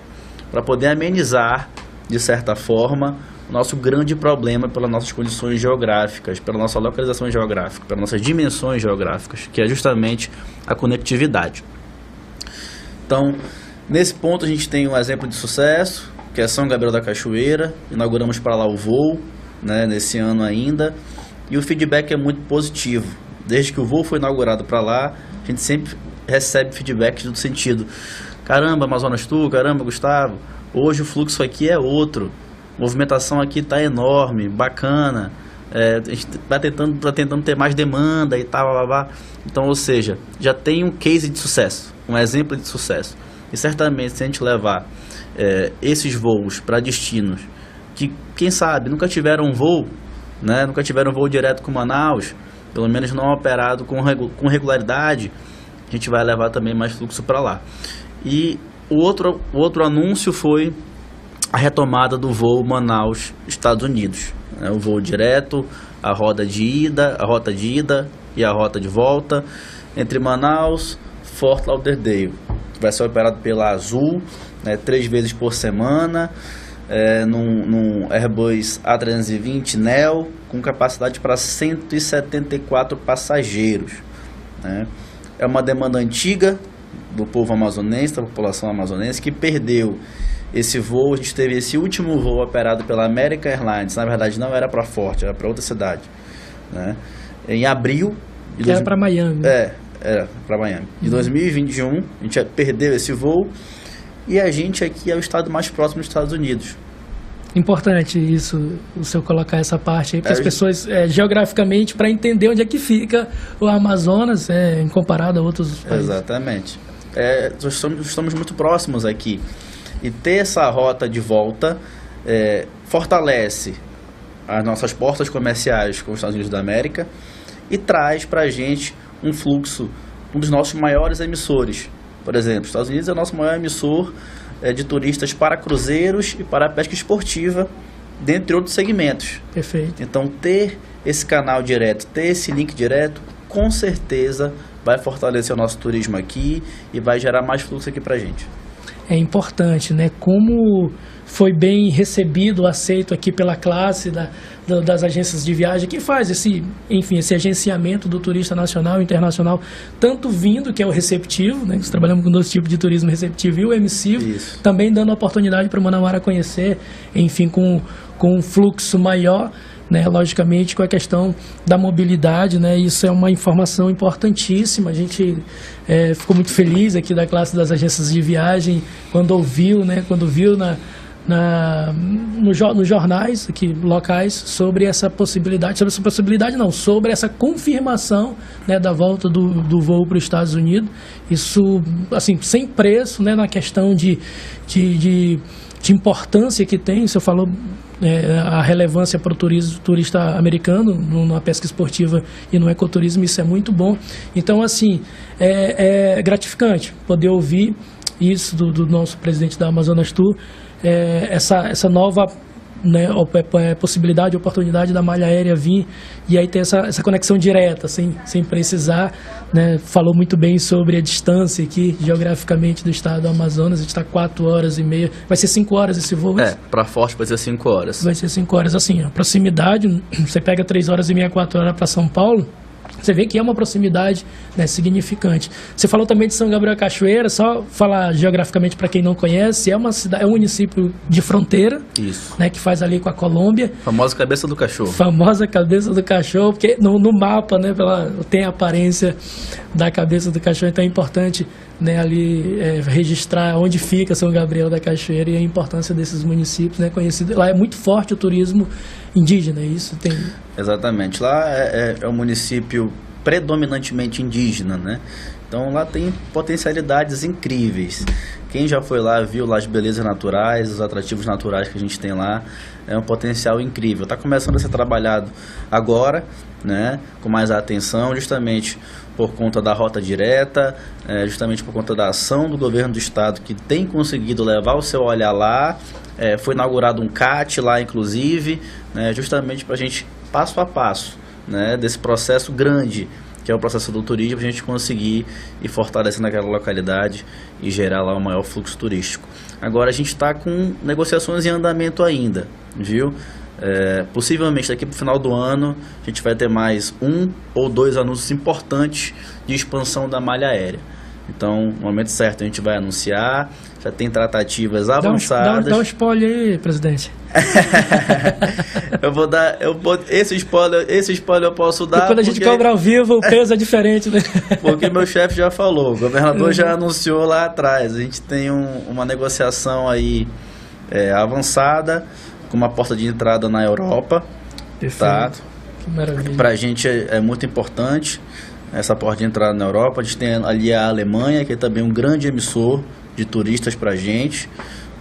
para poder amenizar, de certa forma, o nosso grande problema pelas nossas condições geográficas, pela nossa localização geográfica, pelas nossas dimensões geográficas, que é justamente a conectividade. Então, nesse ponto a gente tem um exemplo de sucesso, que é São Gabriel da Cachoeira. Inauguramos para lá o voo, né, nesse ano ainda, e o feedback é muito positivo. Desde que o voo foi inaugurado para lá, a gente sempre recebe feedbacks do sentido: caramba, Amazonas Tour, caramba, Gustavo, hoje o fluxo aqui é outro, a movimentação aqui está enorme, bacana, a gente está tentando ter mais demanda e tal, blá, blá. Então, ou seja, já tem um case de sucesso, um exemplo de sucesso. E certamente, se a gente levar esses voos para destinos que, quem sabe, nunca tiveram voo, né, nunca tiveram voo direto com Manaus, pelo menos não operado com regularidade, a gente vai levar também mais fluxo para lá. E o outro anúncio foi a retomada do voo Manaus-Estados Unidos. O voo direto, a rota de ida e a rota de volta entre Manaus e Fort Lauderdale. Vai ser operado pela Azul, 3 vezes por semana, num Airbus A320 Neo, com capacidade para 174 passageiros. É uma demanda antiga do povo amazonense, da população amazonense, que perdeu esse voo, a gente teve esse último voo operado pela American Airlines, na verdade não era para Forte, era para outra cidade, né? Em abril... Era para Miami. Era para Miami. De 2021, a gente perdeu esse voo e a gente aqui é o estado mais próximo dos Estados Unidos. Importante isso, o senhor colocar essa parte aí, para as pessoas, geograficamente, para entender onde é que fica o Amazonas, em comparado a outros países. Exatamente. Nós estamos muito próximos aqui. E ter essa rota de volta fortalece as nossas portas comerciais com os Estados Unidos da América e traz para a gente um fluxo, um dos nossos maiores emissores. Por exemplo, os Estados Unidos é o nosso maior emissor de turistas para cruzeiros e para a pesca esportiva, dentre outros segmentos. Perfeito. Então, ter esse canal direto, ter esse link direto, com certeza vai fortalecer o nosso turismo aqui e vai gerar mais fluxo aqui para a gente. É importante, né? Como foi bem recebido, aceito aqui pela classe das agências de viagem, que faz esse agenciamento do turista nacional e internacional, tanto vindo, que é o receptivo, né? Nós trabalhamos com 2 tipos de turismo, receptivo e o emissivo. Isso. Também dando oportunidade para o Manauara conhecer, enfim, com um fluxo maior, né, logicamente com a questão da mobilidade, né, isso é uma informação importantíssima. A gente ficou muito feliz aqui da classe das agências de viagem quando viu nos jornais aqui locais sobre essa possibilidade, sobre essa confirmação, né, da volta do voo para os Estados Unidos. Isso, assim, sem preço, né, na questão de importância que tem. O senhor falou a relevância para o turista americano na pesca esportiva e no ecoturismo, isso é muito bom. Então, assim, é gratificante poder ouvir isso do nosso presidente da Amazonas Tour, essa nova, né, possibilidade, oportunidade da malha aérea vir e aí ter essa conexão direta, sem precisar, né? Falou muito bem sobre a distância aqui, geograficamente, do estado do Amazonas. A gente está 4 horas e meia, vai ser 5 horas esse voo? Para Forte vai ser 5 horas. Vai ser 5 horas, assim, a proximidade, você pega 3 horas e meia, 4 horas para São Paulo, você vê que é uma proximidade, né, significante. Você falou também de São Gabriel Cachoeira, só falar geograficamente para quem não conhece, é um município de fronteira. Isso. Né, que faz ali com a Colômbia. Famosa cabeça do cachorro. Famosa cabeça do cachorro, porque no mapa, né, tem a aparência da cabeça do cachorro, então é importante, né, ali registrar onde fica São Gabriel da Cachoeira e a importância desses municípios, né, conhecido. Lá é muito forte o turismo indígena, isso tem... Exatamente, lá é um município predominantemente indígena, né? Então lá tem potencialidades incríveis. Quem já foi lá viu lá as belezas naturais, os atrativos naturais que a gente tem lá, é um potencial incrível. Está começando a ser trabalhado agora, né, com mais atenção, justamente por conta da rota direta, justamente por conta da ação do governo do estado, que tem conseguido levar o seu olhar lá. Foi inaugurado um CAT lá, inclusive, né, justamente para a gente, passo a passo, né, desse processo grande, que é o processo do turismo, a gente conseguir ir fortalecendo aquela localidade e gerar lá o maior fluxo turístico. Agora a gente está com negociações em andamento ainda, viu? Possivelmente daqui para o final do ano a gente vai ter mais 1 ou 2 anúncios importantes de expansão da malha aérea. Então, no momento certo a gente vai anunciar, já tem tratativas avançadas. Dá um spoiler aí, presidente. Esse spoiler eu posso dar. E quando a gente cobra ao vivo, o peso é diferente, né? Porque meu chefe já falou, o governador já anunciou lá atrás. A gente tem uma negociação aí avançada, com uma porta de entrada na Europa. Perfeito. Tá? Que maravilha. Pra gente é muito importante essa porta de entrada na Europa. A gente tem ali a Alemanha, que é também um grande emissor de turistas pra gente,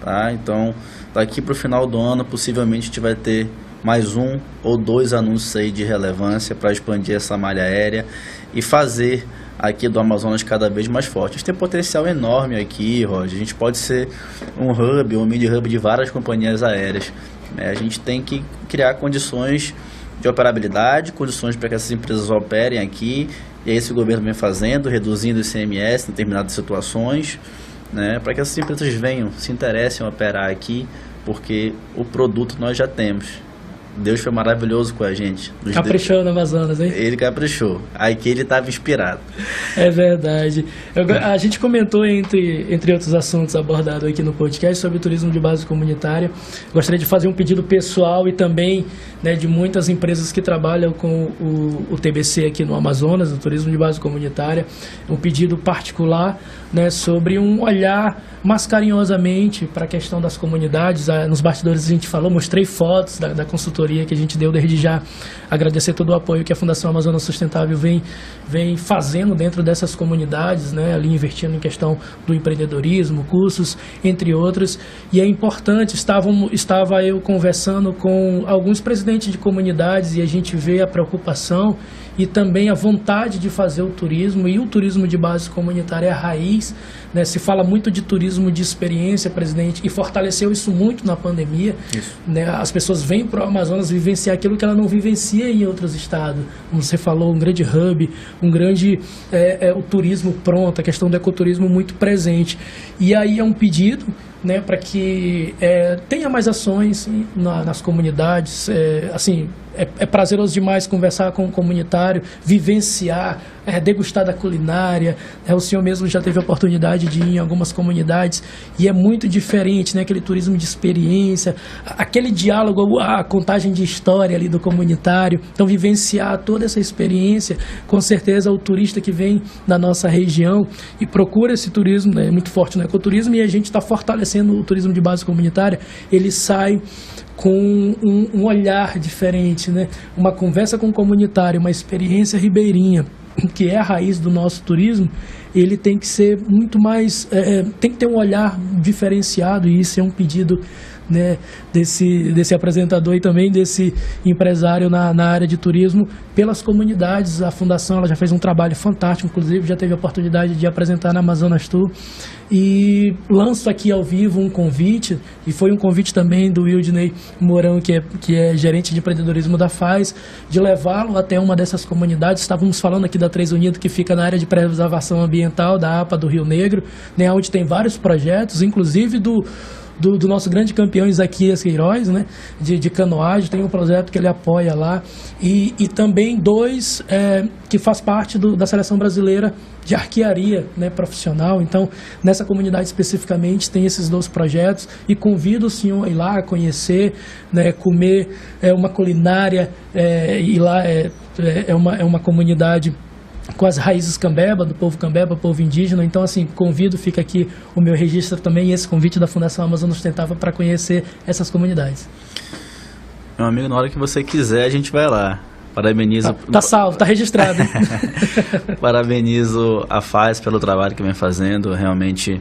tá? Então, daqui pro final do ano, possivelmente a gente vai ter mais 1 ou 2 anúncios aí de relevância para expandir essa malha aérea e fazer aqui do Amazonas cada vez mais forte. A gente tem potencial enorme aqui, Roger. A gente pode ser um hub, um mini hub de várias companhias aéreas. A gente tem que criar condições de operabilidade, condições para que essas empresas operem aqui, e é isso que o governo vem fazendo, reduzindo o ICMS em determinadas situações, né, para que essas empresas venham, se interessem em operar aqui, porque o produto nós já temos. Deus foi maravilhoso com a gente. Caprichou no Amazonas, hein? Ele caprichou. Aqui ele estava inspirado. É verdade. A gente comentou, entre outros assuntos abordados aqui no podcast, sobre o turismo de base comunitária. Gostaria de fazer um pedido pessoal e também, né, de muitas empresas que trabalham com o TBC aqui no Amazonas, o turismo de base comunitária. Um pedido particular, né, sobre um olhar mais carinhosamente para a questão das comunidades. Nos bastidores a gente falou, mostrei fotos da consultoria que a gente deu. Desde já agradecer todo o apoio que a Fundação Amazonas Sustentável vem fazendo dentro dessas comunidades, né, ali investindo em questão do empreendedorismo, cursos, entre outros. E é importante, estava eu conversando com alguns presidentes de comunidades e a gente vê a preocupação e também a vontade de fazer o turismo, e o turismo de base comunitária é a raiz, né? Se fala muito de turismo de experiência, presidente, e fortaleceu isso muito na pandemia, né? As pessoas vêm para o Amazonas vivenciar aquilo que ela não vivencia em outros estados, como você falou, um grande hub, o turismo pronto, a questão do ecoturismo muito presente, e aí é um pedido, né, para que tenha mais ações nas comunidades. É prazeroso demais conversar com o comunitário, vivenciar, degustar da culinária. O senhor mesmo já teve a oportunidade de ir em algumas comunidades e é muito diferente, né? Aquele turismo de experiência, aquele diálogo, a contagem de história ali do comunitário. Então, vivenciar toda essa experiência, com certeza o turista que vem da nossa região e procura esse turismo, né, muito forte no ecoturismo, e a gente está fortalecendo o turismo de base comunitária, ele sai com um olhar diferente, né? Uma conversa com o comunitário, uma experiência ribeirinha, que é a raiz do nosso turismo, ele tem que ser muito mais, tem que ter um olhar diferenciado, e isso é um pedido, né, desse apresentador e também desse empresário na área de turismo pelas comunidades. A Fundação, ela já fez um trabalho fantástico, inclusive já teve a oportunidade de apresentar na Amazonas Tour, e lanço aqui ao vivo um convite, e foi um convite também do Wildney Mourão, que é gerente de empreendedorismo da FAZ, de levá-lo até uma dessas comunidades. Estávamos falando aqui da Três Unidos, que fica na área de preservação ambiental da APA do Rio Negro, né, onde tem vários projetos, inclusive do nosso grande campeão Isaquias Queiroz, né, de canoagem. Tem um projeto que ele apoia lá, e também dois que faz parte da seleção brasileira de arquearia, né, profissional. Então, nessa comunidade especificamente tem esses dois projetos, e convido o senhor a ir lá conhecer, né, comer uma culinária, e lá é uma comunidade com as raízes cambeba, do povo cambeba, povo indígena. Então, assim, convido, fica aqui o meu registro também, e esse convite da Fundação Amazonas Sustentável para conhecer essas comunidades. Meu amigo, na hora que você quiser, a gente vai lá. Parabenizo... Tá salvo, tá registrado. Parabenizo a FAZ pelo trabalho que vem fazendo, realmente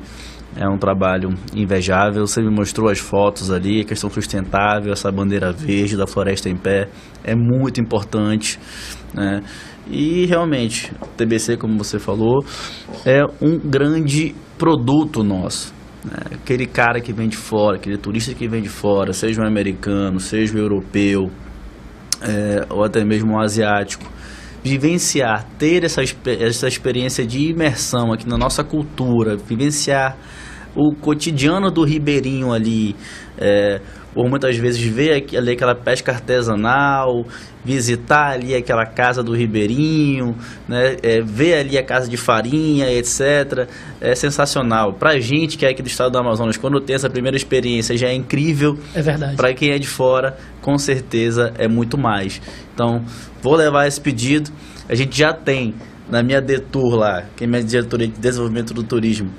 é um trabalho invejável. Você me mostrou as fotos ali, a questão sustentável, essa bandeira verde da Floresta em Pé, é muito importante, né? E realmente, o TBC, como você falou, é um grande produto nosso, né? Aquele cara que vem de fora, aquele turista que vem de fora, seja um americano, seja um europeu, ou até mesmo um asiático, vivenciar, ter essa experiência de imersão aqui na nossa cultura, vivenciar o cotidiano do ribeirinho ali, ou muitas vezes ver ali aquela pesca artesanal, visitar ali aquela casa do ribeirinho, né, ver ali a casa de farinha, etc. É sensacional. Pra gente que é aqui do estado do Amazonas, quando tem essa primeira experiência, já é incrível. É verdade. Pra quem é de fora, com certeza é muito mais. Então, vou levar esse pedido. A gente já tem, na minha Detour lá, que é minha diretoria de desenvolvimento do turismo,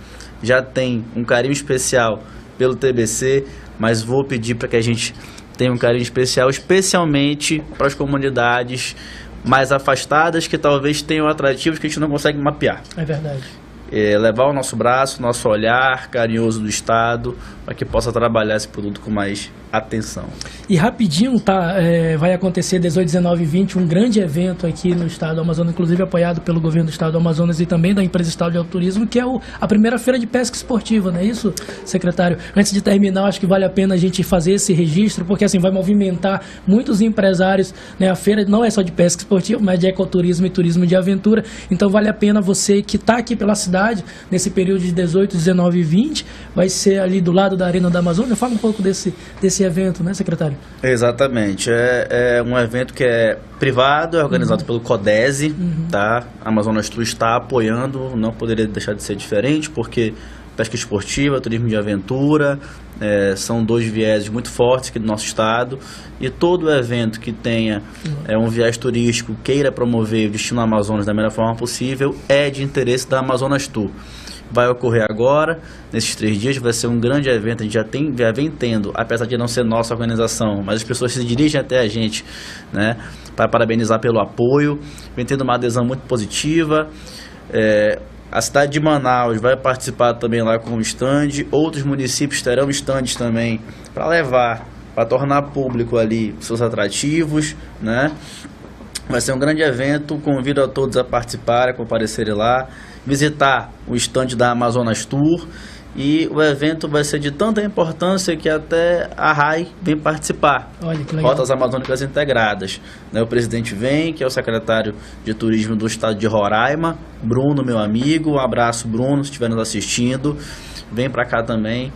já tem um carinho especial pelo TBC, mas vou pedir para que a gente tenha um carinho especial, especialmente para as comunidades mais afastadas, que talvez tenham atrativos que a gente não consegue mapear. É verdade. Levar o nosso braço, nosso olhar carinhoso do Estado, para que possa trabalhar esse produto com mais atenção. E rapidinho, vai acontecer 18, 19 e 20, um grande evento aqui no estado do Amazonas, inclusive apoiado pelo governo do estado do Amazonas e também da empresa estadual de turismo, que é a primeira feira de pesca esportiva, não é isso, secretário? Antes de terminar, acho que vale a pena a gente fazer esse registro, porque assim vai movimentar muitos empresários, né? A feira não é só de pesca esportiva, mas de ecoturismo e turismo de aventura. Então vale a pena você que está aqui pela cidade cidade, nesse período de 18, 19 e 20, vai ser ali do lado da Arena da Amazônia. Fala um pouco desse evento, né, secretário? Exatamente, é um evento que é privado, é organizado pelo CODESE, tá? A Amazonas Tour está apoiando, não poderia deixar de ser diferente, porque pesca esportiva, turismo de aventura, são dois vieses muito fortes aqui do nosso estado, e todo evento que tenha um viés turístico, queira promover o destino Amazonas da melhor forma possível, é de interesse da Amazonas Tour. Vai ocorrer agora, nesses 3 dias, vai ser um grande evento, a gente já vem tendo, apesar de não ser nossa organização, mas as pessoas se dirigem até a gente, né, para parabenizar pelo apoio, vem tendo uma adesão muito positiva. A cidade de Manaus vai participar também lá com o stand, outros municípios terão stands também para levar, para tornar público ali seus atrativos, né? Vai ser um grande evento, convido a todos a participar, a comparecerem lá, visitar o stand da Amazonas Tour, e o evento vai ser de tanta importância que até a RAI vem participar. Olha, que legal. Rotas Amazônicas Integradas, né? O presidente vem, que é o secretário de Turismo do estado de Roraima, Bruno, meu amigo, um abraço, Bruno, se estiver nos assistindo, vem para cá também.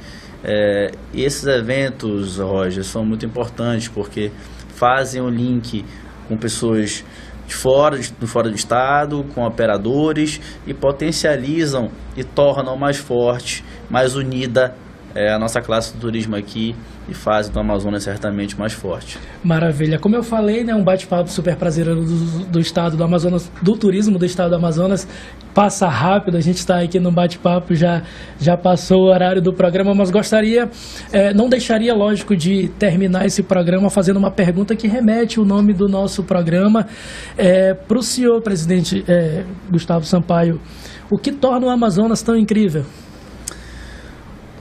E esses eventos, Roger, são muito importantes porque fazem um link com pessoas de fora do estado, com operadores, e potencializam e tornam mais forte, mais unida a nossa classe do turismo aqui, e fazem do Amazonas certamente mais forte. Maravilha. Como eu falei, né, um bate-papo super prazeroso do estado do Amazonas, do turismo do estado do Amazonas. Passa rápido, a gente está aqui no bate-papo, já passou o horário do programa, mas não deixaria, lógico, de terminar esse programa fazendo uma pergunta que remete o nome do nosso programa para o senhor, presidente Gustavo Sampaio. O que torna o Amazonas tão incrível?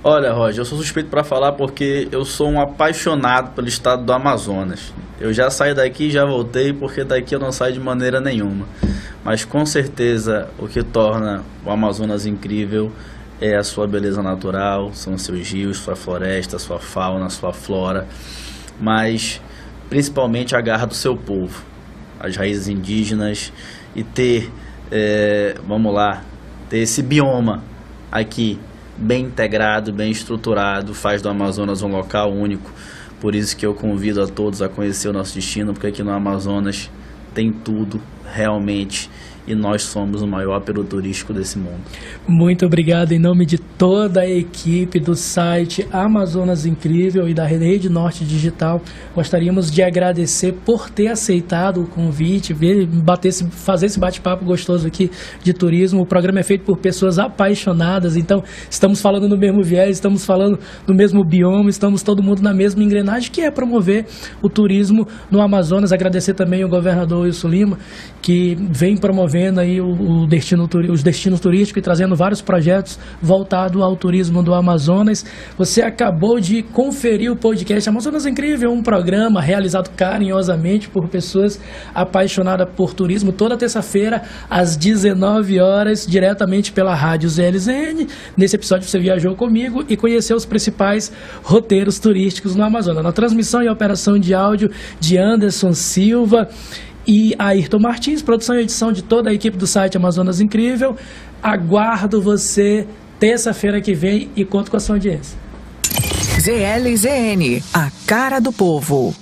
Olha, Roger, eu sou suspeito para falar porque eu sou um apaixonado pelo estado do Amazonas. Eu já saí daqui e já voltei, porque daqui eu não saio de maneira nenhuma. Mas com certeza o que torna o Amazonas incrível é a sua beleza natural, são seus rios, sua floresta, sua fauna, sua flora, mas principalmente a garra do seu povo, as raízes indígenas, e ter esse bioma aqui bem integrado, bem estruturado, faz do Amazonas um local único. Por isso que eu convido a todos a conhecer o nosso destino, porque aqui no Amazonas tem tudo realmente, e nós somos o maior apelo turístico desse mundo. Muito obrigado em nome de toda a equipe do site Amazonas Incrível e da Rede Norte Digital. Gostaríamos de agradecer por ter aceitado o convite, fazer esse bate-papo gostoso aqui de turismo. O programa é feito por pessoas apaixonadas, então estamos falando no mesmo viés, estamos falando no mesmo bioma, estamos todo mundo na mesma engrenagem, que é promover o turismo no Amazonas. Agradecer também ao governador Wilson Lima, que vem promovendo aí os destinos turísticos e trazendo vários projetos voltados ao turismo do Amazonas. Você acabou de conferir o podcast Amazonas Incrível, um programa realizado carinhosamente por pessoas apaixonadas por turismo, toda terça-feira às 19 horas, diretamente pela Rádio ZLZN. Nesse episódio você viajou comigo e conheceu os principais roteiros turísticos no Amazonas. Na transmissão e operação de áudio de Anderson Silva e Ayrton Martins, produção e edição de toda a equipe do site Amazonas Incrível. Aguardo você terça-feira que vem e conto com a sua audiência. ZLZN, a cara do povo.